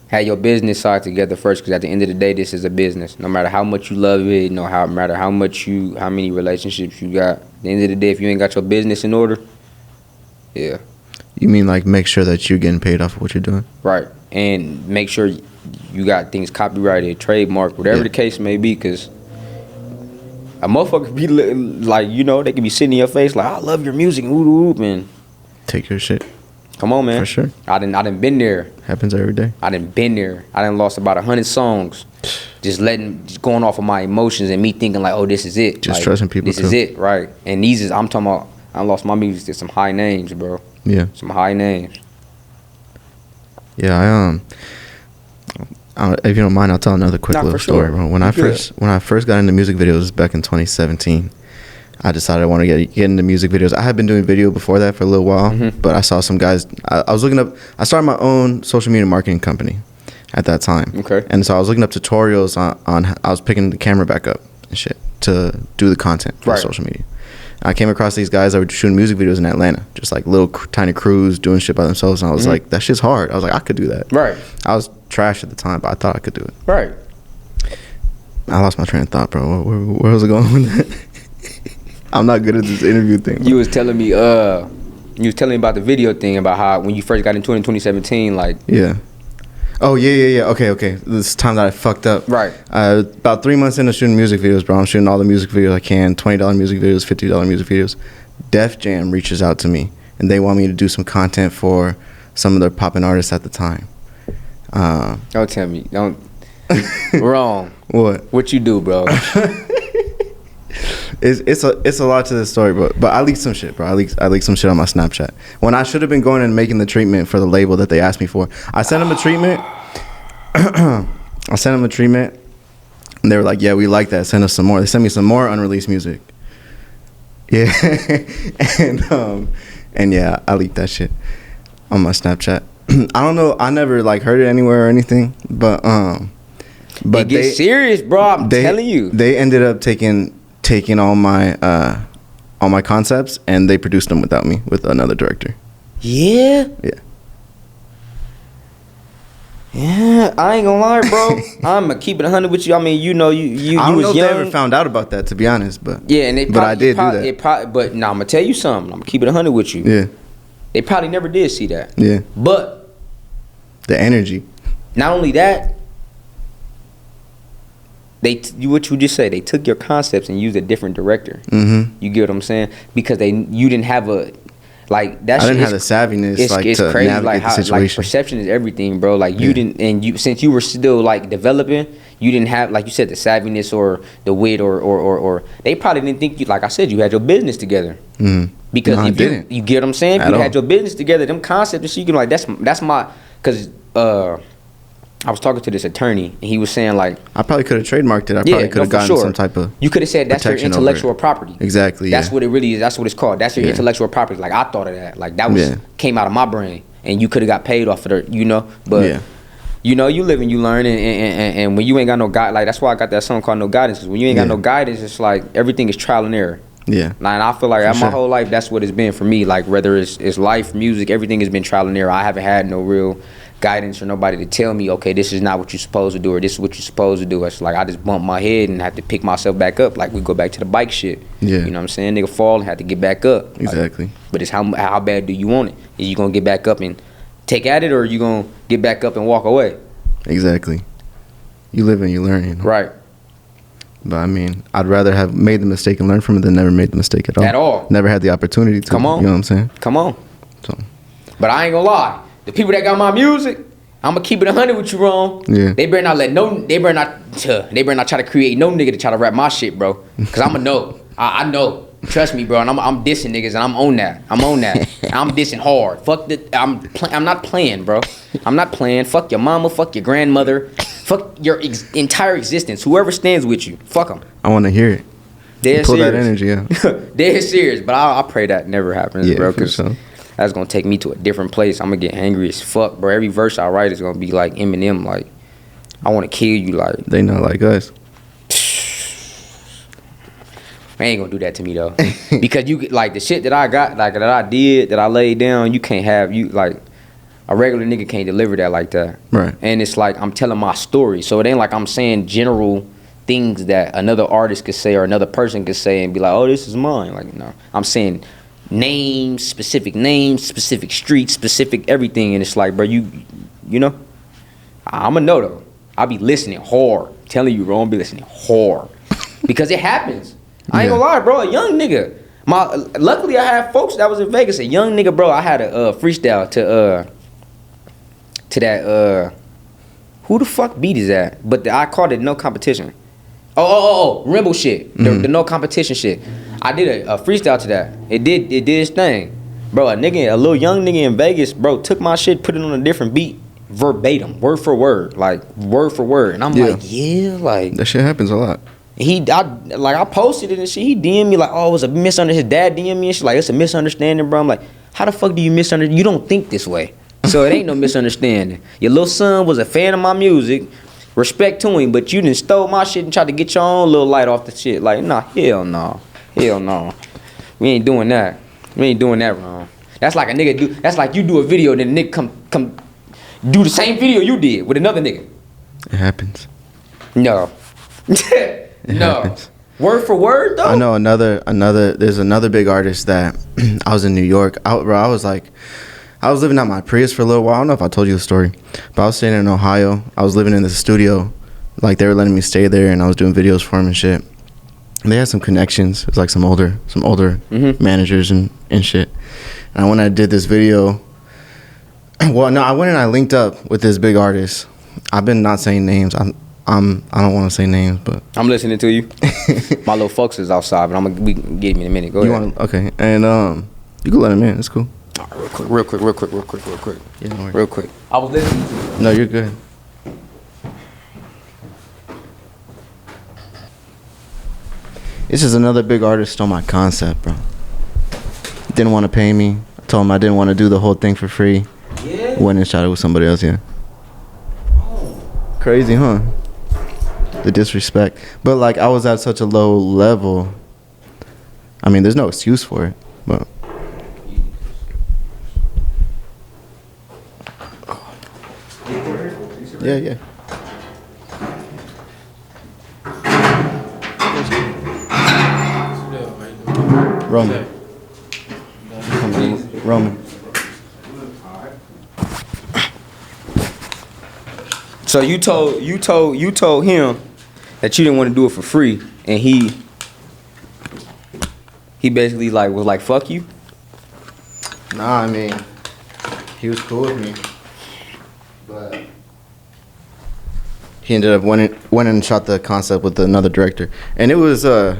have your business side together first, because at the end of the day, this is a business. No matter how much you love it, no matter how many relationships you got, at the end of the day, if you ain't got your business in order, yeah. You mean like make sure that you're getting paid off of what you're doing? Right. And make sure you got things copyrighted, trademarked, whatever the case may be, because a motherfucker be like, you know, they can be sitting in your face like, I love your music, and take your shit. Come on, man. For sure. I done been there. Happens every day. I done been there. I done lost about 100 songs. Just going off of my emotions and me thinking like, oh, this is it. Just like, trusting people This is it, right. And I'm talking about, I lost my music to some high names, bro. Yeah. Some high names. Yeah, if you don't mind, I'll tell another quick little story, bro. When I first got into music videos back in 2017, I decided I want to get into music videos. I had been doing video before that for a little while, but I saw some guys. I was looking up. I started my own social media marketing company at that time. Okay. And so I was looking up tutorials on I was picking the camera back up and shit to do the content for social media. I came across these guys that were shooting music videos in Atlanta, just like little tiny crews doing shit by themselves. And I was like, that shit's hard. I was like, I could do that. Right. I was trash at the time, but I thought I could do it. Right. I lost my train of thought, bro. Where was it going with that? I'm not good at this interview thing, bro. You was telling me about the video thing, about how when you first got into it in 2017, like. Yeah. Oh, yeah. Okay. This time that I fucked up. Right. About 3 months into shooting music videos, bro. I'm shooting all the music videos I can. $20 music videos, $50 music videos. Def Jam reaches out to me, and they want me to do some content for some of their poppin' artists at the time. Don't tell me. Don't. Wrong. What you do, bro? It's a lot to this story, but I leaked some shit, bro. I leaked some shit on my Snapchat when I should have been going and making the treatment for the label that they asked me for. I sent them a treatment. And they were like, "Yeah, we like that. Send us some more." They sent me some more unreleased music. Yeah, and yeah, I leaked that shit on my Snapchat. I don't know. I never like heard it anywhere or anything, but it gets serious, bro. I'm telling you. They ended up taking all my concepts, and they produced them without me, with another director. Yeah. I ain't gonna lie, bro. I'm gonna keep it 100 with you. I mean, you know, you I don't was know if young. they ever found out about that, to be honest, but yeah, and I did do that. But now I'm gonna tell you something. I'm gonna keep it 100 with you. Yeah. They probably never did see that. Yeah. But the energy. Not only that, what you just say, they took your concepts and used a different director. Mm-hmm. You get what I'm saying? Because you didn't have a, like, that. I didn't have the savviness. It's to crazy, navigate like the how situation. like perception is everything, bro. Like you didn't, and since you were still like developing, you didn't have, like you said, the savviness or the wit or they probably didn't think you, like I said, you had your business together. Mm-hmm. Because no, if you get what I'm saying, if you had your business together, them concepts and shit, you can, like, that's my, because I was talking to this attorney, and he was saying, like, I probably could have trademarked it. I probably could have gotten some type of. You could have said that's your intellectual property. Exactly. That's what it really is. That's what it's called. That's your intellectual property. Like, I thought of that. Like, that was came out of my brain, and you could have got paid off of it, you know. But you know, you live and you learn, and when you ain't got no guide, like, that's why I got that song called No Guidance. Because when you ain't got no guidance, it's like everything is trial and error. Yeah. And I feel like For my sure. whole life, that's what it's been for me. Like whether it's life, music, everything has been trial and error. I haven't had no real guidance or nobody to tell me, okay, this is not what you're supposed to do or this is what you're supposed to do. It's like I just bump my head and have to pick myself back up. Like we go back to the bike shit. Yeah. You know what I'm saying? Nigga fall and have to get back up. Like, Exactly. but it's how bad do you want it? Is you gonna get back up and take at it, or you gonna get back up and walk away? Exactly. You live and you learn, you know? Right. But I mean, I'd rather have made the mistake and learned from it than never made the mistake at all. At all. Never had the opportunity to. Come on. You know what I'm saying? Come on. So. But I ain't gonna lie. The people that got my music, I'ma keep it 100 with you, wrong. Yeah. They better not try to create no nigga to try to rap my shit, bro. Cause I'ma know. I know. Trust me, bro. And I'm dissing niggas, and I'm on that. I'm dissing hard. Fuck the. I'm not playing, bro. I'm not playing. Fuck your mama. Fuck your grandmother. Fuck your entire existence. Whoever stands with you, fuck them. I want to hear it. Dead Pull serious. that energy out. Dead serious. But I pray that never happens, Yeah, bro. for Cause sure. that's gonna take me to a different place. I'm gonna get angry as fuck, bro. Every verse I write is gonna be like Eminem, like I wanna kill you, like. They not like us. Man ain't gonna do that to me though, because you like the shit that I got, like that I did, that I laid down. You can't have you like a regular nigga can't deliver that like that. Right. And it's like I'm telling my story, so it ain't like I'm saying general things that another artist could say or another person could say and be like, oh, this is mine. Like no, I'm saying names, specific streets, specific everything, and it's like, bro, you know, I'ma know though. I be listening hard, telling you, bro, I be listening hard because it happens. I ain't gonna lie, bro. A young nigga. Luckily, I had folks that was in Vegas. A young nigga, bro. I had a freestyle to that. Who the fuck beat is that? But I called it no competition. Oh, Rimble shit. The no competition shit. I did a freestyle to that. It did its thing, bro. A little young nigga in Vegas, bro, took my shit, put it on a different beat, verbatim, word for word, and I'm like, yeah, like that shit happens a lot. I posted it and shit. He DM me like, oh, it was a misunderstanding. His dad DM me and shit like, it's a misunderstanding, bro. I'm like, how the fuck do you misunderstand? You don't think this way, so it ain't no misunderstanding. Your little son was a fan of my music, respect to him, but you done stole my shit and tried to get your own little light off the shit. Like, nah, hell no, we ain't doing that. We ain't doing that wrong. That's like a nigga do. That's like you do a video and then the nigga come do the same video you did with another nigga. It happens. No. It happens. Word for word though. I know there's another big artist that I was in New York. I was living out my Prius for a little while. I don't know if I told you the story, but I was staying in Ohio. I was living in this studio. Like they were letting me stay there and I was doing videos for them and shit. And they had some connections. It was like some older managers and shit. And when I did this video, well, no, I went and I linked up with this big artist. I've been not saying names. I don't want to say names, but I'm listening to you. My little folks is outside, but we can get him in a minute. Go ahead. Okay, and you can let him in. It's cool. All right, real quick. Yeah, no worries. Real quick. I was listening to you. No, you're good. This is another big artist stole my concept, bro. Didn't want to pay me. I told him I didn't want to do the whole thing for free. Yeah. Went and shot it with somebody else, yeah. Oh. Crazy, huh? The disrespect. But like I was at such a low level. I mean, there's no excuse for it, but yeah. Roman. So you told him that you didn't want to do it for free, and he basically like was like, fuck you. Nah, I mean, he was cool with me, but he ended up went and shot the concept with another director, and it was So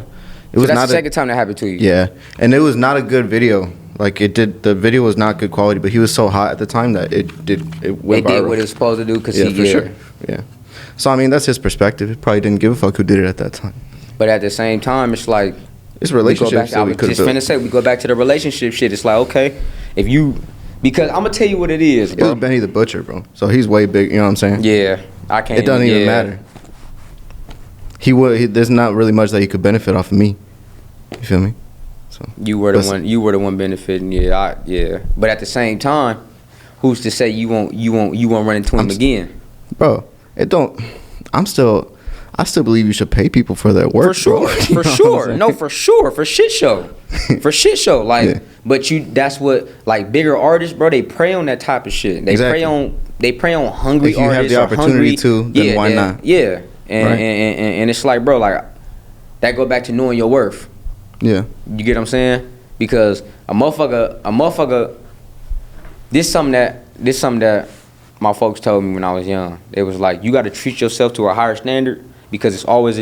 that's not the second time that happened to you. Yeah, and it was not a good video. Like the video was not good quality, but he was so hot at the time that it went It did viral. what it was supposed to do, cause Yeah, for sure. Yeah. So I mean, that's his perspective. He probably didn't give a fuck who did it at that time. But at the same time, it's like It's relationships. I was just finna say we go back to the relationship shit. It's like, okay, if you, because I'm gonna tell you what it is, It bro. was Benny the Butcher, bro. So he's way big. You know what I'm saying? Yeah, I can't. It doesn't even matter. There's not really much that he could benefit off of me. You feel me? So you were the one. You were the one benefiting. Yeah, yeah. But at the same time, who's to say you won't run into him again, bro? It don't. I still believe you should pay people for their work. For sure, for sure. No, for sure. For shit show. For shit show. Like, yeah. But that's what, like, bigger artists, bro, they prey on that type of shit. They prey on hungry artists. If you have the opportunity to, then why not? Yeah. And it's like, bro, like, that go back to knowing your worth. Yeah. You get what I'm saying? Because a motherfucker, this something that my folks told me when I was young. It was like, you got to treat yourself to a higher standard. Because it's always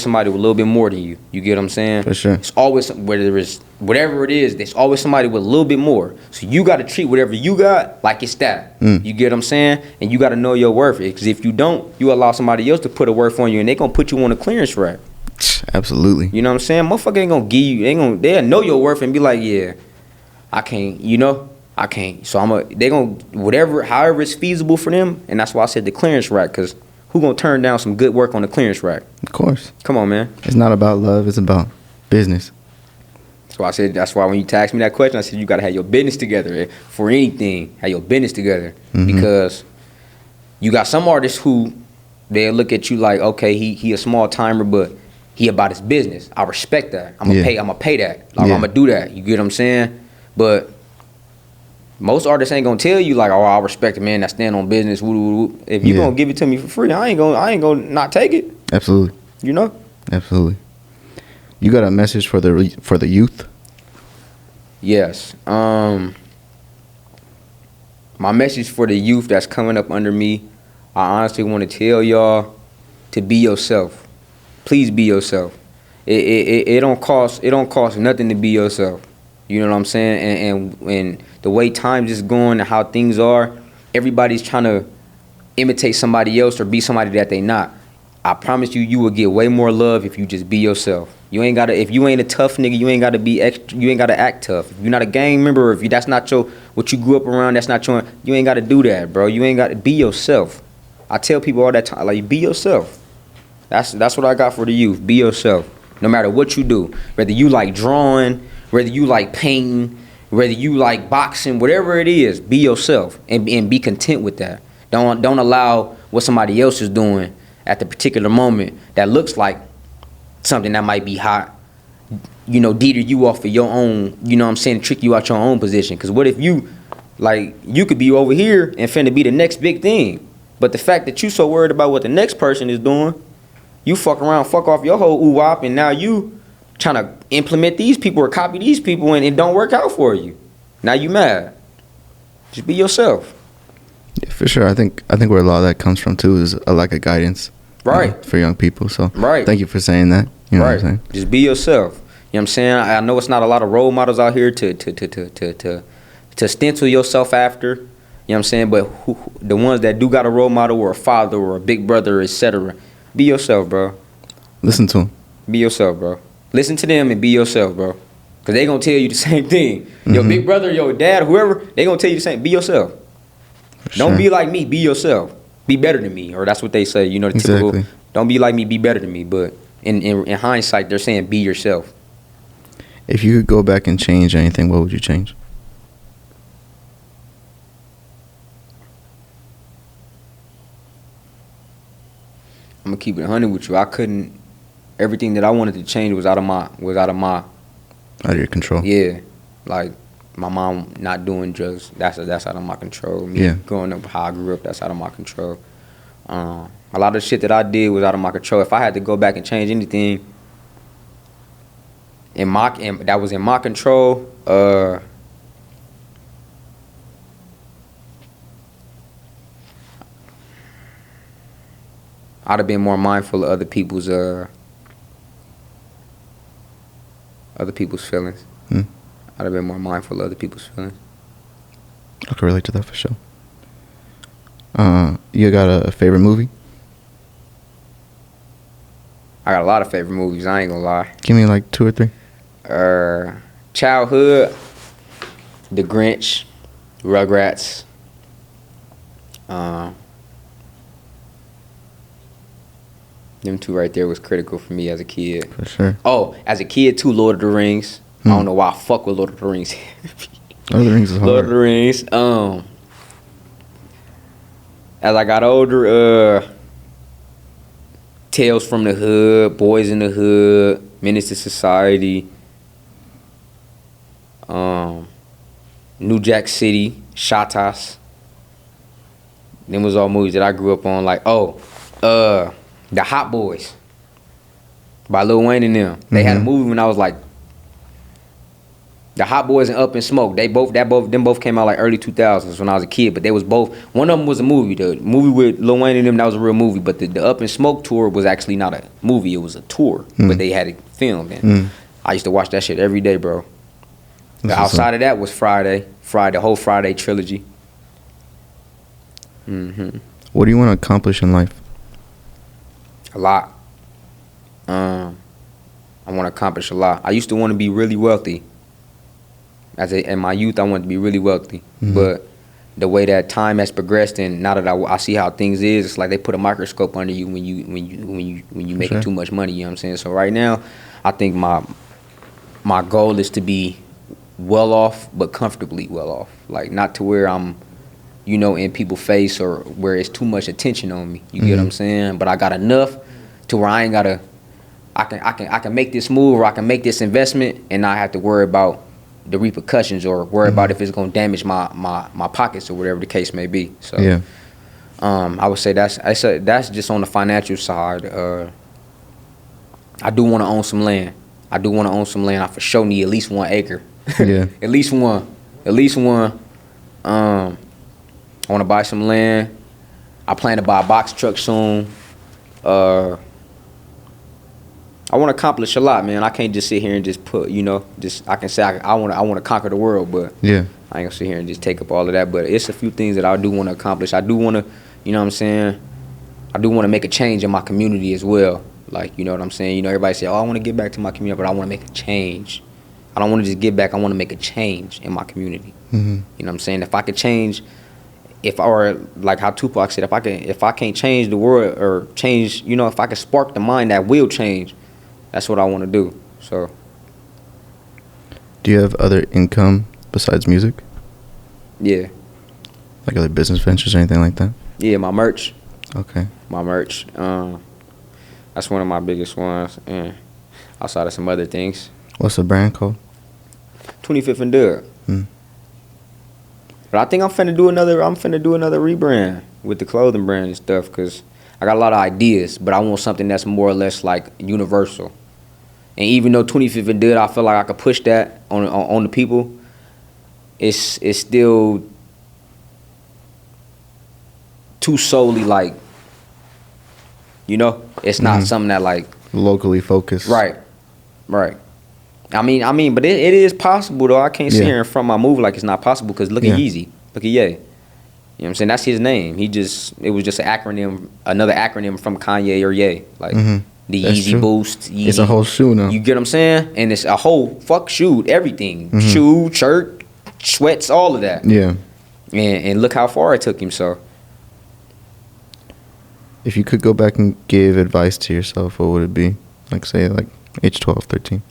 somebody with a little bit more than you. You get what I'm saying? For sure. It's always, whatever it is, there's always somebody with a little bit more. So you got to treat whatever you got like it's that. You get what I'm saying? And you got to know your worth. Because if you don't, you allow somebody else to put a worth on you, and they gonna put you on a clearance rack. Absolutely. You know what I'm saying? Motherfucker ain't gonna give you. They'll know your worth and be like, yeah, I can't. You know, I can't. So they gonna however it's feasible for them, and that's why I said the clearance rack, because. Who gonna turn down some good work on the clearance rack? Of course. Come on, man. It's not about love. It's about business. So I said, that's why when you asked me that question, I said, you gotta have your business together for anything. Have your business together. Because you got some artists who, they'll look at you like, okay, he a small timer, but he about his business. I respect that. I'm gonna pay that. Like, I'm gonna do that. You get what I'm saying? But most artists ain't gonna tell you like, oh, I respect a man that stand on business. If you gonna give it to me for free, I ain't gonna not take it. Absolutely. You know. Absolutely. You got a message for the youth? Yes. My message for the youth that's coming up under me, I honestly want to tell y'all to be yourself. Please be yourself. It don't cost nothing to be yourself. You know what I'm saying? And the way times is going and how things are, everybody's trying to imitate somebody else or be somebody that they not. I promise you will get way more love if you just be yourself. You ain't gotta. If you ain't a tough nigga, you ain't gotta be extra. You ain't gotta act tough. If you're not a gang member, or if that's not what you grew up around, that's not your. You ain't gotta do that, bro. You ain't gotta be yourself. I tell people all that time, like, be yourself. That's what I got for the youth. Be yourself. No matter what you do, whether you like drawing, whether you like painting, whether you like boxing, whatever it is, be yourself and be content with that. Don't allow what somebody else is doing at the particular moment that looks like something that might be hot, you know, deter you off of your own, you know what I'm saying, trick you out your own position. Because what if you could be over here and finna be the next big thing, but the fact that you so worried about what the next person is doing, you fuck off your whole ooh-wop, and now you trying to implement these people or copy these people, and it don't work out for you. Now you mad. Just be yourself. Yeah, for sure. I think where a lot of that comes from too is a lack of guidance, right, for young people. So thank you for saying that. You know what I'm saying? Just be yourself. You know what I'm saying? I know it's not a lot of role models out here to stencil yourself after. You know what I'm saying? But the ones that do got a role model or a father or a big brother, etc. Be yourself, bro. Listen to them. Be yourself, bro. Listen to them and be yourself, bro. Because they going to tell you the same thing. Your big brother, your dad, whoever, they going to tell you the same. Be yourself. Don't be like me. Be yourself. Be better than me. Or that's what they say. You know, the typical, don't be like me, be better than me. But in hindsight, they're saying be yourself. If you could go back and change anything, what would you change? I'm going to keep it 100 with you. Everything that I wanted to change was out of your control. Yeah, like my mom not doing drugs. That's out of my control. Me growing up how I grew up, that's out of my control. A lot of the shit that I did was out of my control. If I had to go back and change anything that was in my control, I'd have been more mindful of other people's feelings. I'd have been more mindful of other people's feelings. I can relate to that for sure. You got a favorite movie? I got a lot of favorite movies, I ain't gonna lie. Give me like 2 or 3. Childhood, The Grinch, Rugrats. Them two right there was critical for me as a kid. For sure. Oh, as a kid too, Lord of the Rings. I don't know why I fuck with Lord of the Rings. Lord of the Rings is hard. Lord of the Rings. As I got older, Tales from the Hood, Boys in the Hood, Menace to Society, New Jack City, Shatas. Them was all movies that I grew up on. Like, The Hot Boys by Lil Wayne and them. They had a movie when I was like, The Hot Boys and Up in Smoke. Them both came out like early 2000s when I was a kid. But they was both. One of them was a movie. The movie with Lil Wayne and them, that was a real movie. But the Up in Smoke tour was actually not a movie. It was a tour. But they had it filmed. And I used to watch that shit every day, bro. Outside of that was Friday, the whole Friday trilogy. What do you want to accomplish in life? A lot. I want to accomplish a lot. I used to want to be really wealthy. In my youth, I wanted to be really wealthy. But the way that time has progressed, and now that I see how things is, it's like they put a microscope under you when you making too much money. You know what I'm saying? So right now, I think my goal is to be well off, but comfortably well off. Like, not to where I'm, in people's face or where it's too much attention on me. You get what I'm saying? But I got enough to where I ain't gotta. I can make this move or I can make this investment and not have to worry about the repercussions or worry about if it's gonna damage my pockets or whatever the case may be. So yeah, I would say that's just on the financial side. I do want to own some land. I for sure need at least 1 acre. Yeah. At least one. I want to buy some land. I plan to buy a box truck soon. I want to accomplish a lot, man. I can't just sit here and just put, I can say I want to conquer the world, but yeah, I ain't gonna sit here and just take up all of that. But it's a few things that I do want to accomplish. I do want to, you know what I'm saying? I do want to make a change in my community as well. Like, you know what I'm saying? Everybody say, I want to get back to my community, but I want to make a change. I don't want to just give back. I want to make a change in my community. You know what I'm saying? If I could change, or like how Tupac said, if I can't change the world or change, if I can spark the mind that will change, that's what I want to do. So. Do you have other income besides music? Yeah. Like other business ventures or anything like that? Yeah, my merch. Okay. My merch. That's one of my biggest ones. And outside of some other things. What's the brand called? 25th and Dud. But I think I'm finna do another rebrand with the clothing brand and stuff, because I got a lot of ideas, but I want something that's more or less like universal. And even though 25th and Dud, I feel like I could push that on the people, it's still too solely like, it's not something that like locally focused. Right. I mean, but it is possible though. I can't sit here in front of my move like it's not possible, because look at Yeezy, look at Ye. You know what I'm saying? That's his name. It was just an acronym, another acronym from Kanye or Ye. Like the That's Yeezy true. Boost. Yeezy. It's a whole shoe now. You get what I'm saying? And it's a whole shoe, everything. Shoe, shirt, sweats, all of that. Yeah. And look how far it took him. So. If you could go back and give advice to yourself, what would it be? Like, say, like age 12, 13.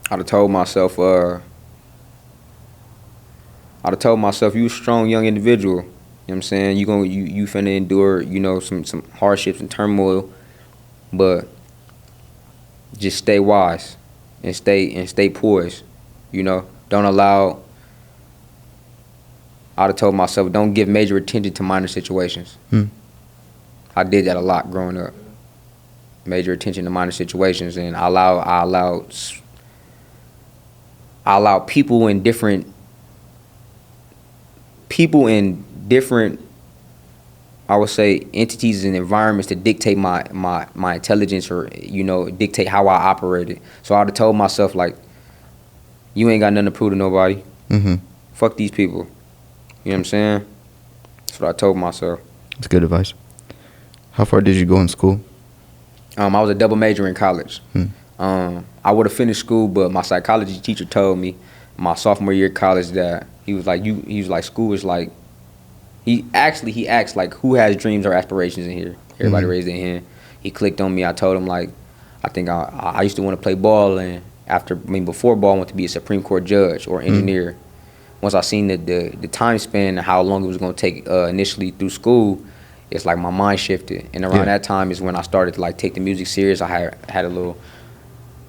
I'd have told myself, you a strong young individual. You know what I'm saying? You finna endure, some hardships and turmoil, but just stay wise and stay poised. Don't allow. I'd have told myself, don't give major attention to minor situations. I did that a lot growing up. Major attention to minor situations, and I allow people in different, I would say, entities and environments to dictate my intelligence, or dictate how I operated. So I'd have told myself, like, you ain't got nothing to prove to nobody. Fuck these people. You know what I'm saying? That's what I told myself. That's good advice. How far did you go in school? I was a double major in college. I would have finished school, but my psychology teacher told me my sophomore year of college that he was like, school is like, He asked like, who has dreams or aspirations in here? Everybody raised their hand. He clicked on me. I told him like, I think I used to want to play ball, and before ball, I wanted to be a Supreme Court judge or engineer. Once I seen the time span and how long it was going to take initially through school, it's like my mind shifted. And around that time is when I started to like take the music serious. I had a little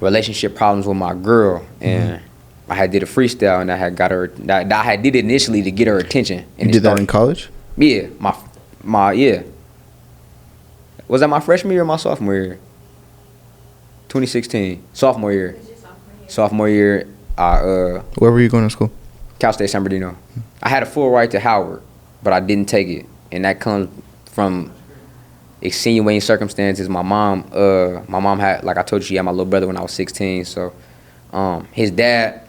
relationship problems with my girl, and I had did a freestyle, and I had got her. I had did it initially to get her attention. And you did that in college? Yeah, my Was that my freshman year or my sophomore year? 2016, sophomore year. Sophomore year, where were you going to school? Cal State San Bernardino. I had a full ride to Howard, but I didn't take it, and that comes from extenuating circumstances. My mom had, like I told you, she had my little brother when I was 16. So, his dad,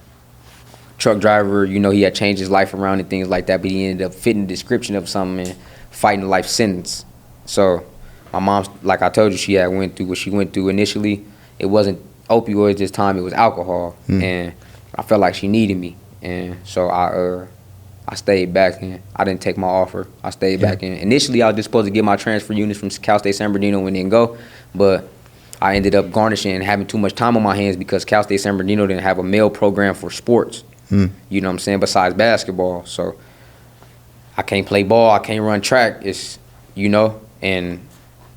truck driver, you know, he had changed his life around and things like that, but he ended up fitting the description of something and fighting a life sentence. So, my mom, like I told you, she had went through what she went through initially. It wasn't opioids this time; it was alcohol, and I felt like she needed me, and so I stayed back, and I didn't take my offer. I stayed back, and initially I was just supposed to get my transfer units from Cal State San Bernardino and then go, but I ended up garnishing and having too much time on my hands because Cal State San Bernardino didn't have a male program for sports. You know what I'm saying? Besides basketball, so I can't play ball, I can't run track. It's, you know, and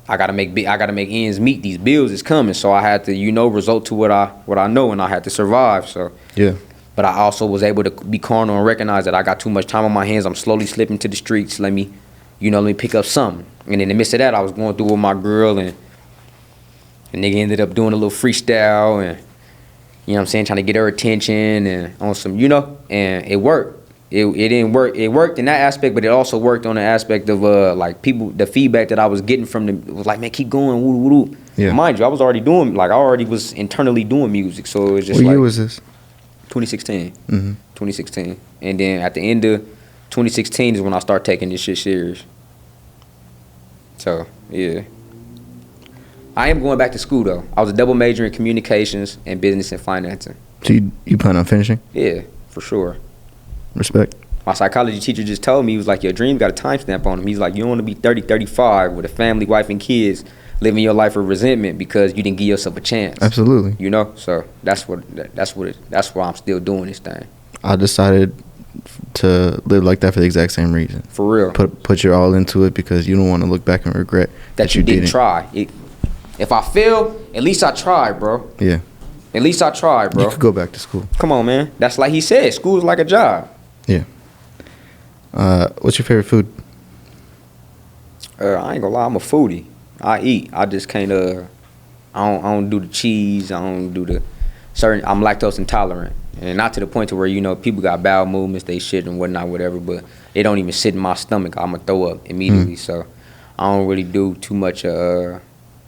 I gotta make ends meet. These bills is coming, so I had to, you know, resort to what I know, and I had to survive. So yeah. But I also was able to be carnal and recognize that I got too much time on my hands. I'm slowly slipping to the streets. Let me pick up something. And in the midst of that, I was going through with my girl, and the nigga ended up doing a little freestyle, and you know what I'm saying, trying to get her attention and on some, you know, and it worked. It didn't work. It worked in that aspect, but it also worked on the aspect of like people, the feedback that I was getting from them was like, man, keep going, woo woo woo. Yeah. Mind you, I already was internally doing music, so it was just what year was this? 2016. 2016. And then at the end of 2016 is when I started taking this shit serious. So, yeah. I am going back to school, though. I was a double major in communications and business and financing. So you plan on finishing? Yeah, for sure. Respect. My psychology teacher just told me, he was like, your dream got a timestamp on him. He's like, you don't want to be 30, 35 with a family, wife, and kids, living your life of resentment because you didn't give yourself a chance. Absolutely. You know, so that's why I'm still doing this thing. I decided to live like that for the exact same reason. For real. Put your all into it because you don't want to look back and regret that you didn't try. If I fail, at least I tried, bro. Yeah. At least I tried, bro. You could go back to school. Come on, man. That's like he said. School is like a job. Yeah. What's your favorite food? I ain't gonna lie. I'm a foodie. I eat. I just can't. I don't do the cheese. I don't do the certain. I'm lactose intolerant, and not to the point to where, you know, people got bowel movements, they shit and whatnot, whatever. But it don't even sit in my stomach. I'ma throw up immediately. So I don't really do too much.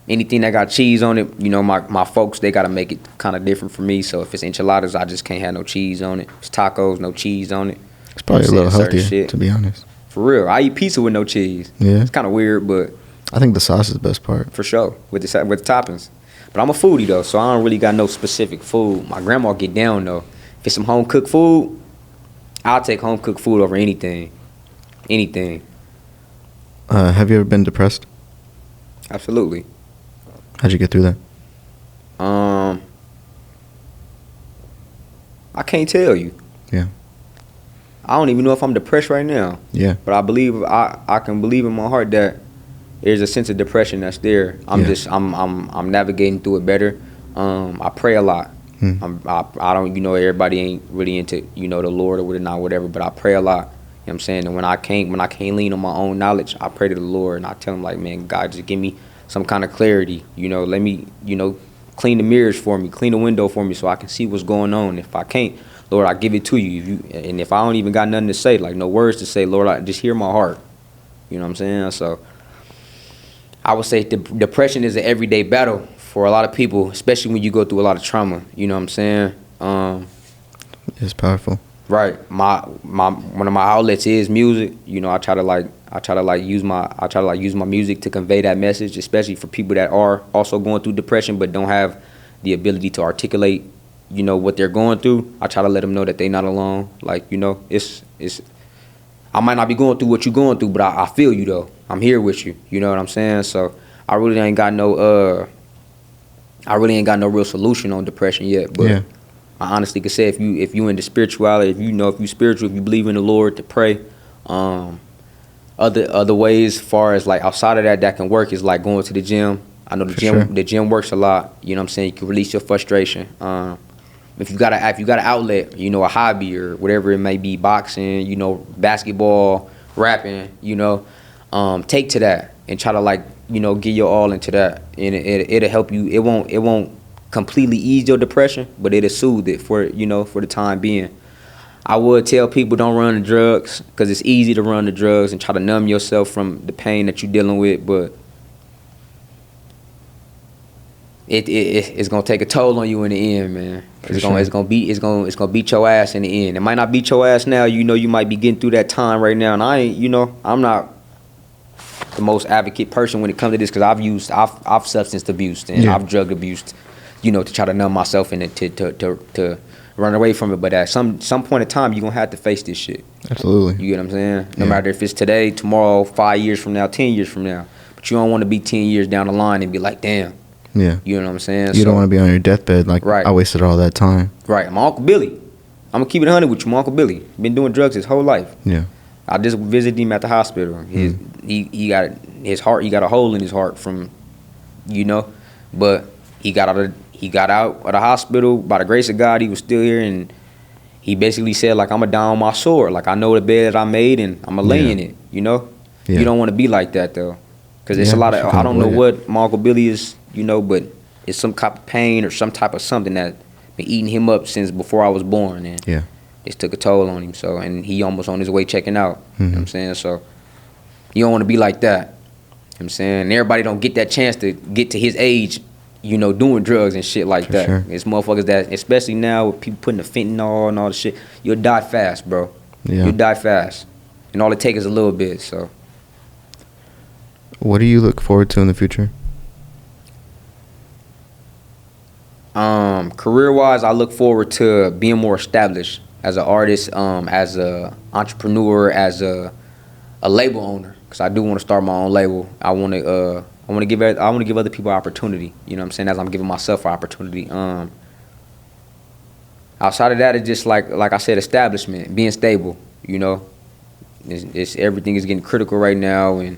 Anything that got cheese on it, you know, my folks, they gotta make it kind of different for me. So if it's enchiladas, I just can't have no cheese on it. If it's tacos, no cheese on it. It's probably a little healthier, to be honest. For real, I eat pizza with no cheese. Yeah, it's kind of weird, but I think the sauce is the best part. For sure, with the toppings. But I'm a foodie though, so I don't really got no specific food. My grandma get down though. If it's some home cooked food, I'll take home cooked food over anything. Anything. Have you ever been depressed? Absolutely. How'd you get through that? I can't tell you. Yeah. I don't even know if I'm depressed right now. Yeah. But I believe I can believe in my heart that there's a sense of depression that's there. I'm navigating through it better. I pray a lot. I don't, you know, everybody ain't really into, you know, the Lord or whatever, but I pray a lot. You know what I'm saying? And when I can't lean on my own knowledge, I pray to the Lord and I tell him, like, man, God, just give me some kind of clarity. You know, let me, you know, clean the mirrors for me, clean the window for me so I can see what's going on. If I can't, Lord, I give it to you. And if I don't even got nothing to say, like no words to say, Lord, I just hear my heart. You know what I'm saying? So I would say depression is an everyday battle for a lot of people, especially when you go through a lot of trauma. You know what I'm saying? It's powerful. Right. One of my outlets is music. You know, I try to use my music to convey that message, especially for people that are also going through depression but don't have the ability to articulate, you know, what they're going through. I try to let them know that they're not alone. Like, you know, I might not be going through what you're going through, but I feel you though. I'm here with you. You know what I'm saying? So I really ain't got no real solution on depression yet. But Yeah. I honestly could say if you into spirituality, if you spiritual, if you believe in the Lord, to pray. Other ways, as far as like outside of that can work, is like going to the gym. I know the gym works a lot. You know what I'm saying? You can release your frustration. If you got an outlet, you know, a hobby or whatever it may be, boxing, you know, basketball, rapping, you know, take to that and try to, like, you know, get your all into that, and it'll help you. It won't completely ease your depression, but it'll soothe it for the time being. I would tell people don't run to drugs, because it's easy to run to drugs and try to numb yourself from the pain that you're dealing with, but it's gonna take a toll on you in the end, man. It's gonna beat your ass in the end. It might not beat your ass now. You know, you might be getting through that time right now, and I'm not the most advocate person when it comes to this, because I've substance abused and I've drug abused, you know, to try to numb myself and to run away from it. But at some point in time, you're gonna have to face this shit. Absolutely. You get what I'm saying? No matter if it's today, tomorrow, 5 years from now, 10 years from now. But you don't want to be 10 years down the line and be like, damn. Yeah. You know what I'm saying? You don't want to be on your deathbed like, right. I wasted all that time. Right. My Uncle Billy. I'm going to keep it 100 with you. My Uncle Billy. Been doing drugs his whole life. Yeah. I just visited him at the hospital. He got a hole in his heart from, you know, but he got out of the hospital. By the grace of God, he was still here, and he basically said, like, I'm going to die on my sword. Like, I know the bed that I made, and I'm going to lay in it, you know? Yeah. You don't want to be like that, though. Because it's a lot of, I don't know what my Uncle Billy is, you know, but it's some type of pain or some type of something that been eating him up since before I was born. And it took a toll on him. So, and he almost on his way checking out. You know what I'm saying? So you don't want to be like that. You know what I'm saying? And everybody don't get that chance to get to his age, you know, doing drugs and shit like that. Sure. It's motherfuckers that, especially now with people putting the fentanyl and all the shit, you'll die fast, bro. Yeah. You'll die fast. And all it takes is a little bit, so. What do you look forward to in the future? Career-wise, I look forward to being more established as an artist, as a entrepreneur, as a label owner. Because I do want to start my own label. I want to give other people opportunity. You know what I'm saying? As I'm giving myself an opportunity. Outside of that, it's just like I said, establishment, being stable. You know, it's everything is getting critical right now, and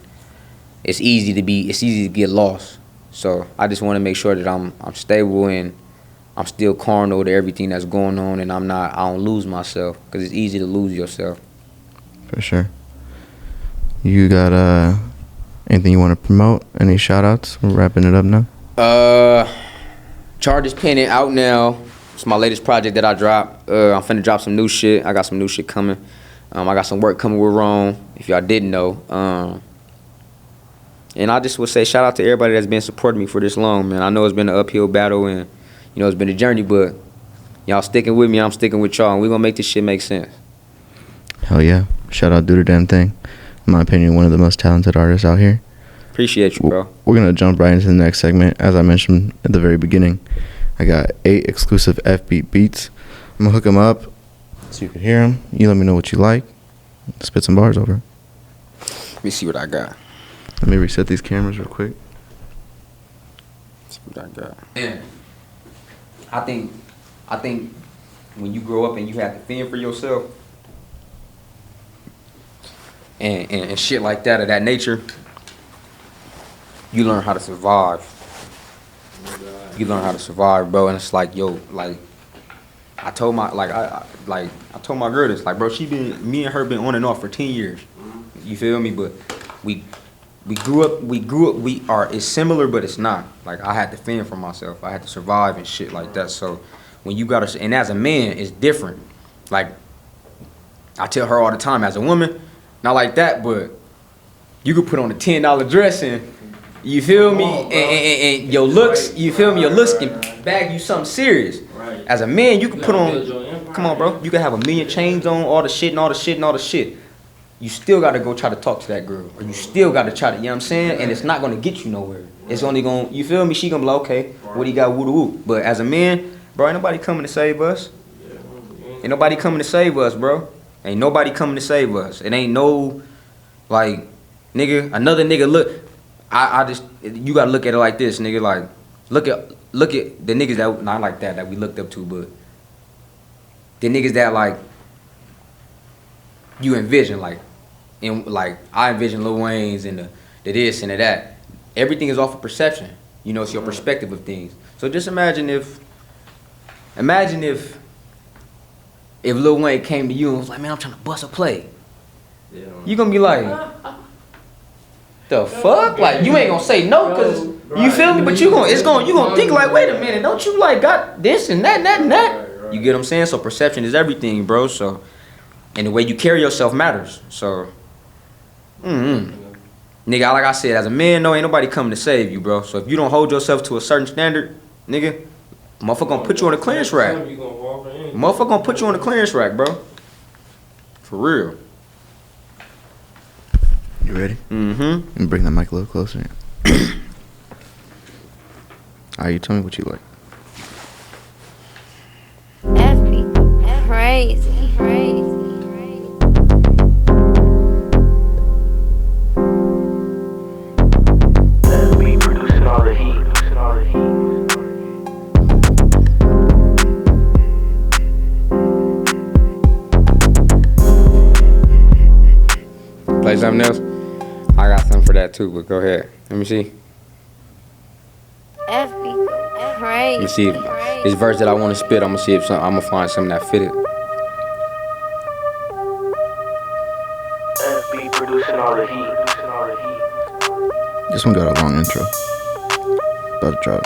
it's easy to get lost. So I just want to make sure that I'm stable and I'm still carnal to everything that's going on, and I don't lose myself, because it's easy to lose yourself. For sure. You got anything you want to promote? Any shout outs? We're wrapping it up now. Charges Pending out now. It's my latest project that I dropped. I'm finna drop some new shit. I got some new shit coming. I got some work coming with Rome, if y'all didn't know. And I just would say shout out to everybody that's been supporting me for this long, man. I know it's been an uphill battle, and you know it's been a journey, but y'all sticking with me, I'm sticking with y'all, and we're gonna make this shit make sense. Hell yeah. Shout out Dudadamthang. In my opinion, one of the most talented artists out here. Appreciate you, bro. We're gonna jump right into the next segment. As I mentioned at the very beginning, I got 8 exclusive F-beat beats. I'm gonna hook them up so you can hear them. You let me know what you like. Spit some bars over. Let me see what I got. Let me reset these cameras real quick. See what I got. Yeah. I think when you grow up and you have to fend for yourself and shit like that, of that nature, you learn how to survive. You learn how to survive, bro. And it's like, yo, like I told my girl this, like, bro, me and her been on and off for 10 years. You feel me? But we grew up, it's similar, but it's not. Like, I had to fend for myself. I had to survive and shit like that. So when you gotta, and as a man, it's different. Like, I tell her all the time, as a woman, not like that, but you could put on a $10 dress and, you feel me? And your looks, you feel me? Your looks can bag you something serious. As a man, you can put on, come on, bro. You can have a million chains on, all the shit and all the shit and all the shit. You still got to go try to talk to that girl. Or you still got to try to, you know what I'm saying? And it's not going to get you nowhere. It's only going to, you feel me? She going to be like, okay, what do you got, woo-woo? But as a man, bro, ain't nobody coming to save us. Ain't nobody coming to save us, bro. Ain't nobody coming to save us. It ain't no, like, nigga, another nigga look. I just, you gotta look at it like this, nigga. Like, look at the niggas that, not like that we looked up to, but the niggas that, like, you envision, like, I envision Lil Wayne's and the this and the that. Everything is off of perception. You know, it's your perspective of things. So just imagine if Lil Wayne came to you and was like, man, I'm trying to bust a play. Yeah. You gonna be like, the fuck? Like, you ain't gonna say no, cause you feel me? But you gonna think like, wait a minute, don't you like got this and that and that and that? You get what I'm saying? So perception is everything, bro. So, and the way you carry yourself matters. So, nigga, like I said, as a man, no, ain't nobody coming to save you, bro. So if you don't hold yourself to a certain standard, nigga, motherfucker gonna put you on the clearance rack. Motherfucker gonna put you on the clearance rack, bro. For real. You ready? Mm-hmm. And bring the mic a little closer. Alright, you tell me what you like. Crazy. Play something else? I got something for that too, but go ahead. Let me see. Crazy. Let me see. This verse that I want to spit, I'm gonna find something that fit it. This one got a long intro. About to drop.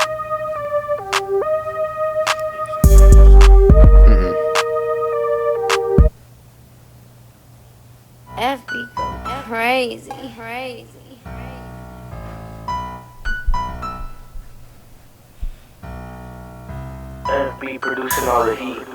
Crazy. FB producing all the heat.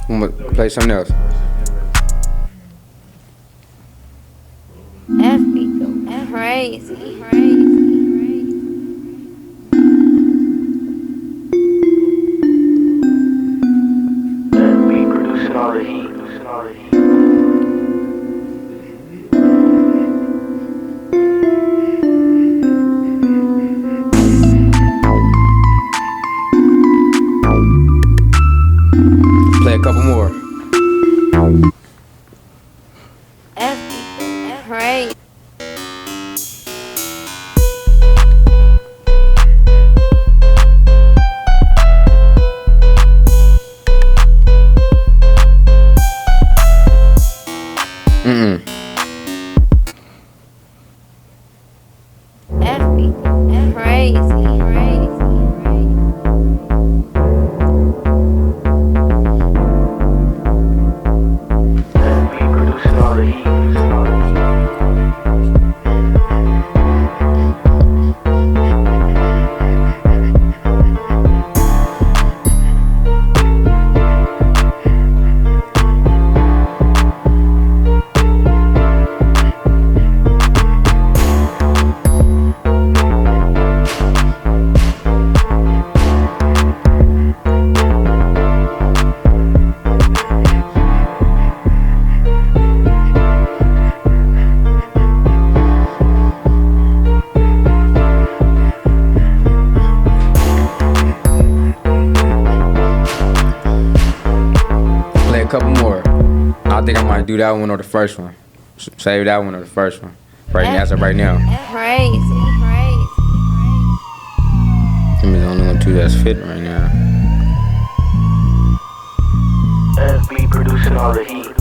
I'm gonna play something else. Crazy. FB producing all the heat. Play a couple more. Crazy. Couple more. I think I might do that one or the first one. Save that one or the first one. Right now, as of right now. Crazy. Them is the only two that's fit right now. FB producing all the heat.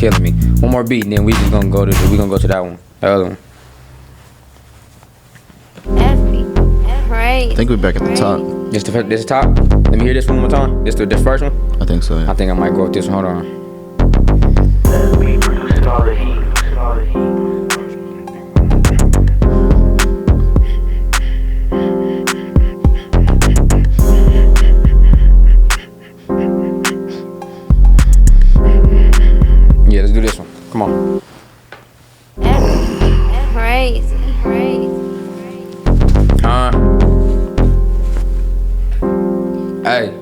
killing me. One more beat, and then we gonna go to that one, the other one. I think we're back at the top. This the top. Let me hear this one more time. This first one. I think so. Yeah. I think I might go with this one. Hold on. We producing all the heat. Yeah, let's do this one. Come on. Crazy. Hey.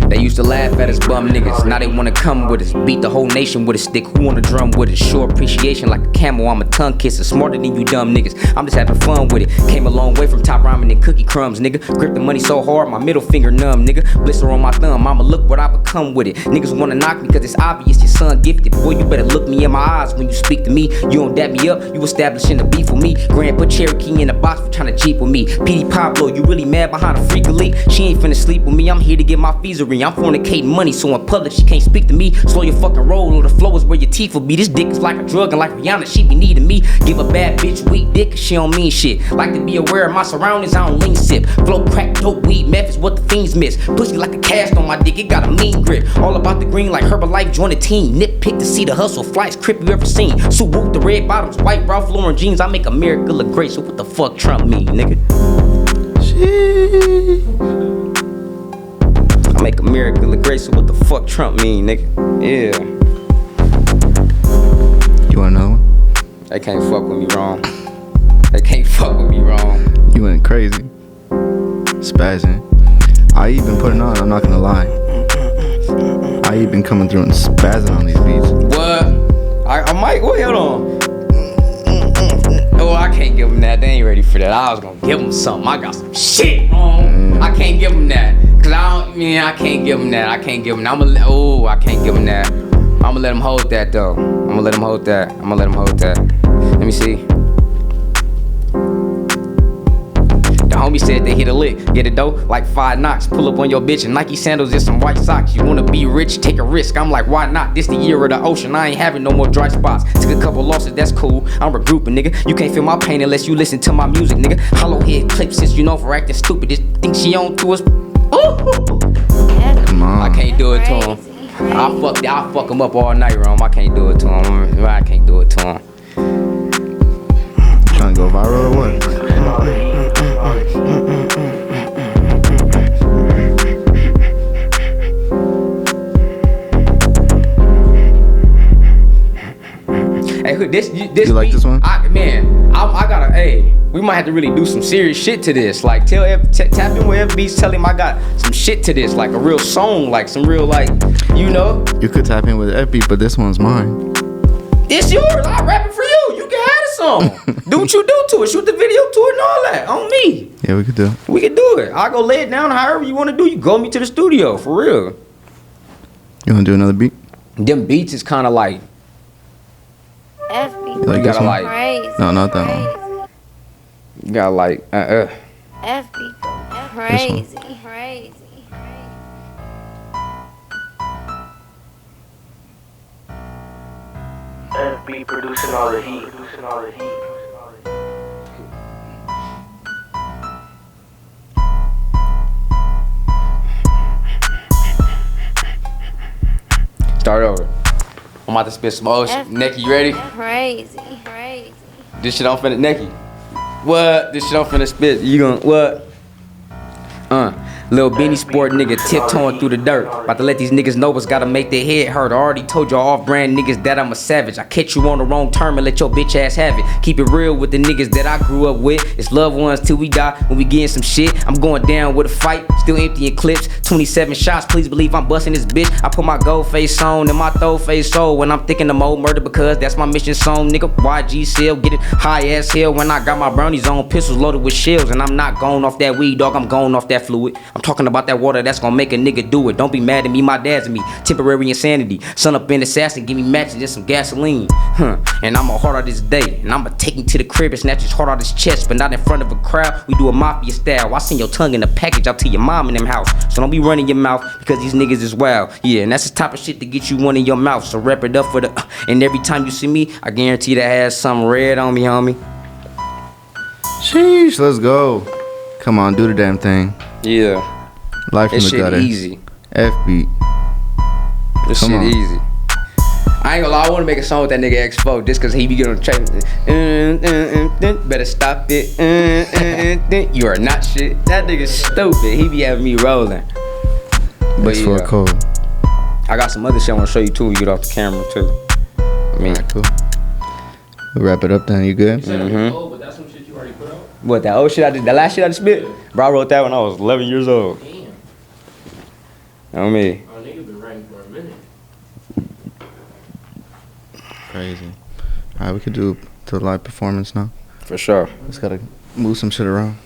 They used to laugh at us bum niggas, now they wanna come with us. Beat the whole nation with a stick, who wanna drum with us? Show appreciation like a camel, I'm a tongue kisser. Smarter than you dumb niggas, I'm just having fun with it. Came a long way from top rhyming and cookie crumbs, nigga. Grip the money so hard, my middle finger numb, nigga. Blister on my thumb, I'ma look what I become with it. Niggas wanna knock me cause it's obvious your son gifted. Boy, you better look me in my eyes when you speak to me. You don't dap me up, you establishing a beef with me. Grand put Cherokee in a box for trying to Jeep with me. PD Pablo, you really mad behind a freak elite? She ain't finna sleep with me, I'm here to get my feesery. I'm fornicating money, so in public she can't speak to me. Slow your fucking roll or the flow is where your teeth will be. This dick is like a drug and like Rihanna, she be needing me. Give a bad bitch weak dick cause she don't mean shit. Like to be aware of my surroundings, I don't lean sip. Flow, crack, dope, weed, meth is what the fiends miss. Pussy like a cast on my dick, it got a mean grip. All about the green like Herbalife, join a team. Nitpick to see the hustle, flights, crip you ever seen. Subaru, the red bottoms, white Ralph Lauren jeans. I make a miracle look great, so what the fuck Trump mean, nigga? Shit. I make a miracle of grace, so what the fuck Trump mean, nigga? Yeah. You want another one? They can't fuck with me wrong. They can't fuck with me wrong. You went crazy. Spazzing. I even putting on, I'm not gonna lie. I even coming through and spazzing on these beats. What? I might, wait, hold on. Oh, I can't give them that. They ain't ready for that. I was gonna give them something. I got some shit wrong. I can't give them that. Cause I can't give them that. I can't give them that. I can't give them that. I'ma let them hold that though. I'ma let them hold that. Let me see. The homie said they hit a lick. Get it though? Like 5 knocks. Pull up on your bitch in Nike sandals and some white socks. You wanna be rich? Take a risk. I'm like, why not? This the year of the ocean. I ain't having no more dry spots. Took a couple losses, that's cool. I'm regrouping, nigga. You can't feel my pain unless you listen to my music, nigga. Hollow head clip since you know for acting stupid. Just think she on to us. Come on. I can't do it to him. I'll fuck him up all night, Rome. I can't do it to him. I can't do it to him. Trying to go viral or what? Hey, this you like beat, this one? I gotta, we might have to really do some serious shit to this. Like, tap in with F Beats, tell him I got some shit to this, like a real song, like some real, like, you know. You could tap in with FB, but this one's mine. It's yours. I rap it for you. You can have the song. Do what you do to it. Shoot the video to it and all that. On me. Yeah, we could do it. We can do it. I'll go lay it down however you want to do. You go me to the studio, for real. You want to do another beat? Them beats is kind of like. FB. You like You this gotta one? like. Crazy. No, not that one. You gotta like. FB. Crazy. FB producing all the heat. Start over. I'm about to spit some old shit. Necky, you ready? Crazy. This shit I'm finna. Necky. What? This shit I'm finna spit. You gon' what? Lil Beanie Sport nigga tiptoeing through the dirt. About to let these niggas know what's gotta make their head hurt. I already told y'all off-brand niggas that I'm a savage. I catch you on the wrong term and let your bitch ass have it. Keep it real with the niggas that I grew up with. It's loved ones till we die. When we getting some shit, I'm going down with a fight. Still emptying clips. 27 shots, please believe I'm busting this bitch. I put my gold face on and my throw face soul when I'm thinking of more murder because that's my mission song, nigga. YG seal, get it high as hell when I got my brownies on. Pistols loaded with shells and I'm not going off that weed, dog. I'm going off that fluid. I'm talking about that water that's gonna make a nigga do it. Don't be mad at me, my dad's and me. Temporary insanity. Son up in assassin, give me matches and some gasoline. And I'ma hard out this day. And I'ma take him to the crib and snatch his heart out his chest. But not in front of a crowd. We do a mafia style. I send your tongue in a package out to your mom in them house. So don't be running your mouth because these niggas is wild. Yeah, and that's the type of shit to get you one in your mouth. So wrap it up for the And every time you see me, I guarantee that has something red on me, homie. Sheesh, let's go. Come on, do the damn thing. Yeah. Life from This the shit gutter. easy. F beat. This Come shit on. easy. I ain't gonna lie, I wanna make a song with that nigga X4 just cause he be getting on the track. Better stop it. You are not shit. That nigga stupid. He be having me rolling. But That's for a cold. I got some other shit I wanna show you too when you get off the camera too. I mean, Alright, cool. We'll wrap it up then. You good? Mm-hmm. But that's some shit you already put out. what, that old shit I did, the last shit I just spit? Bro, I wrote that when I was 11 years old. Damn. You know me. Oh, nigga been writing for a minute. Crazy. Alright, we could do the live performance now. For sure. Just gotta move some shit around.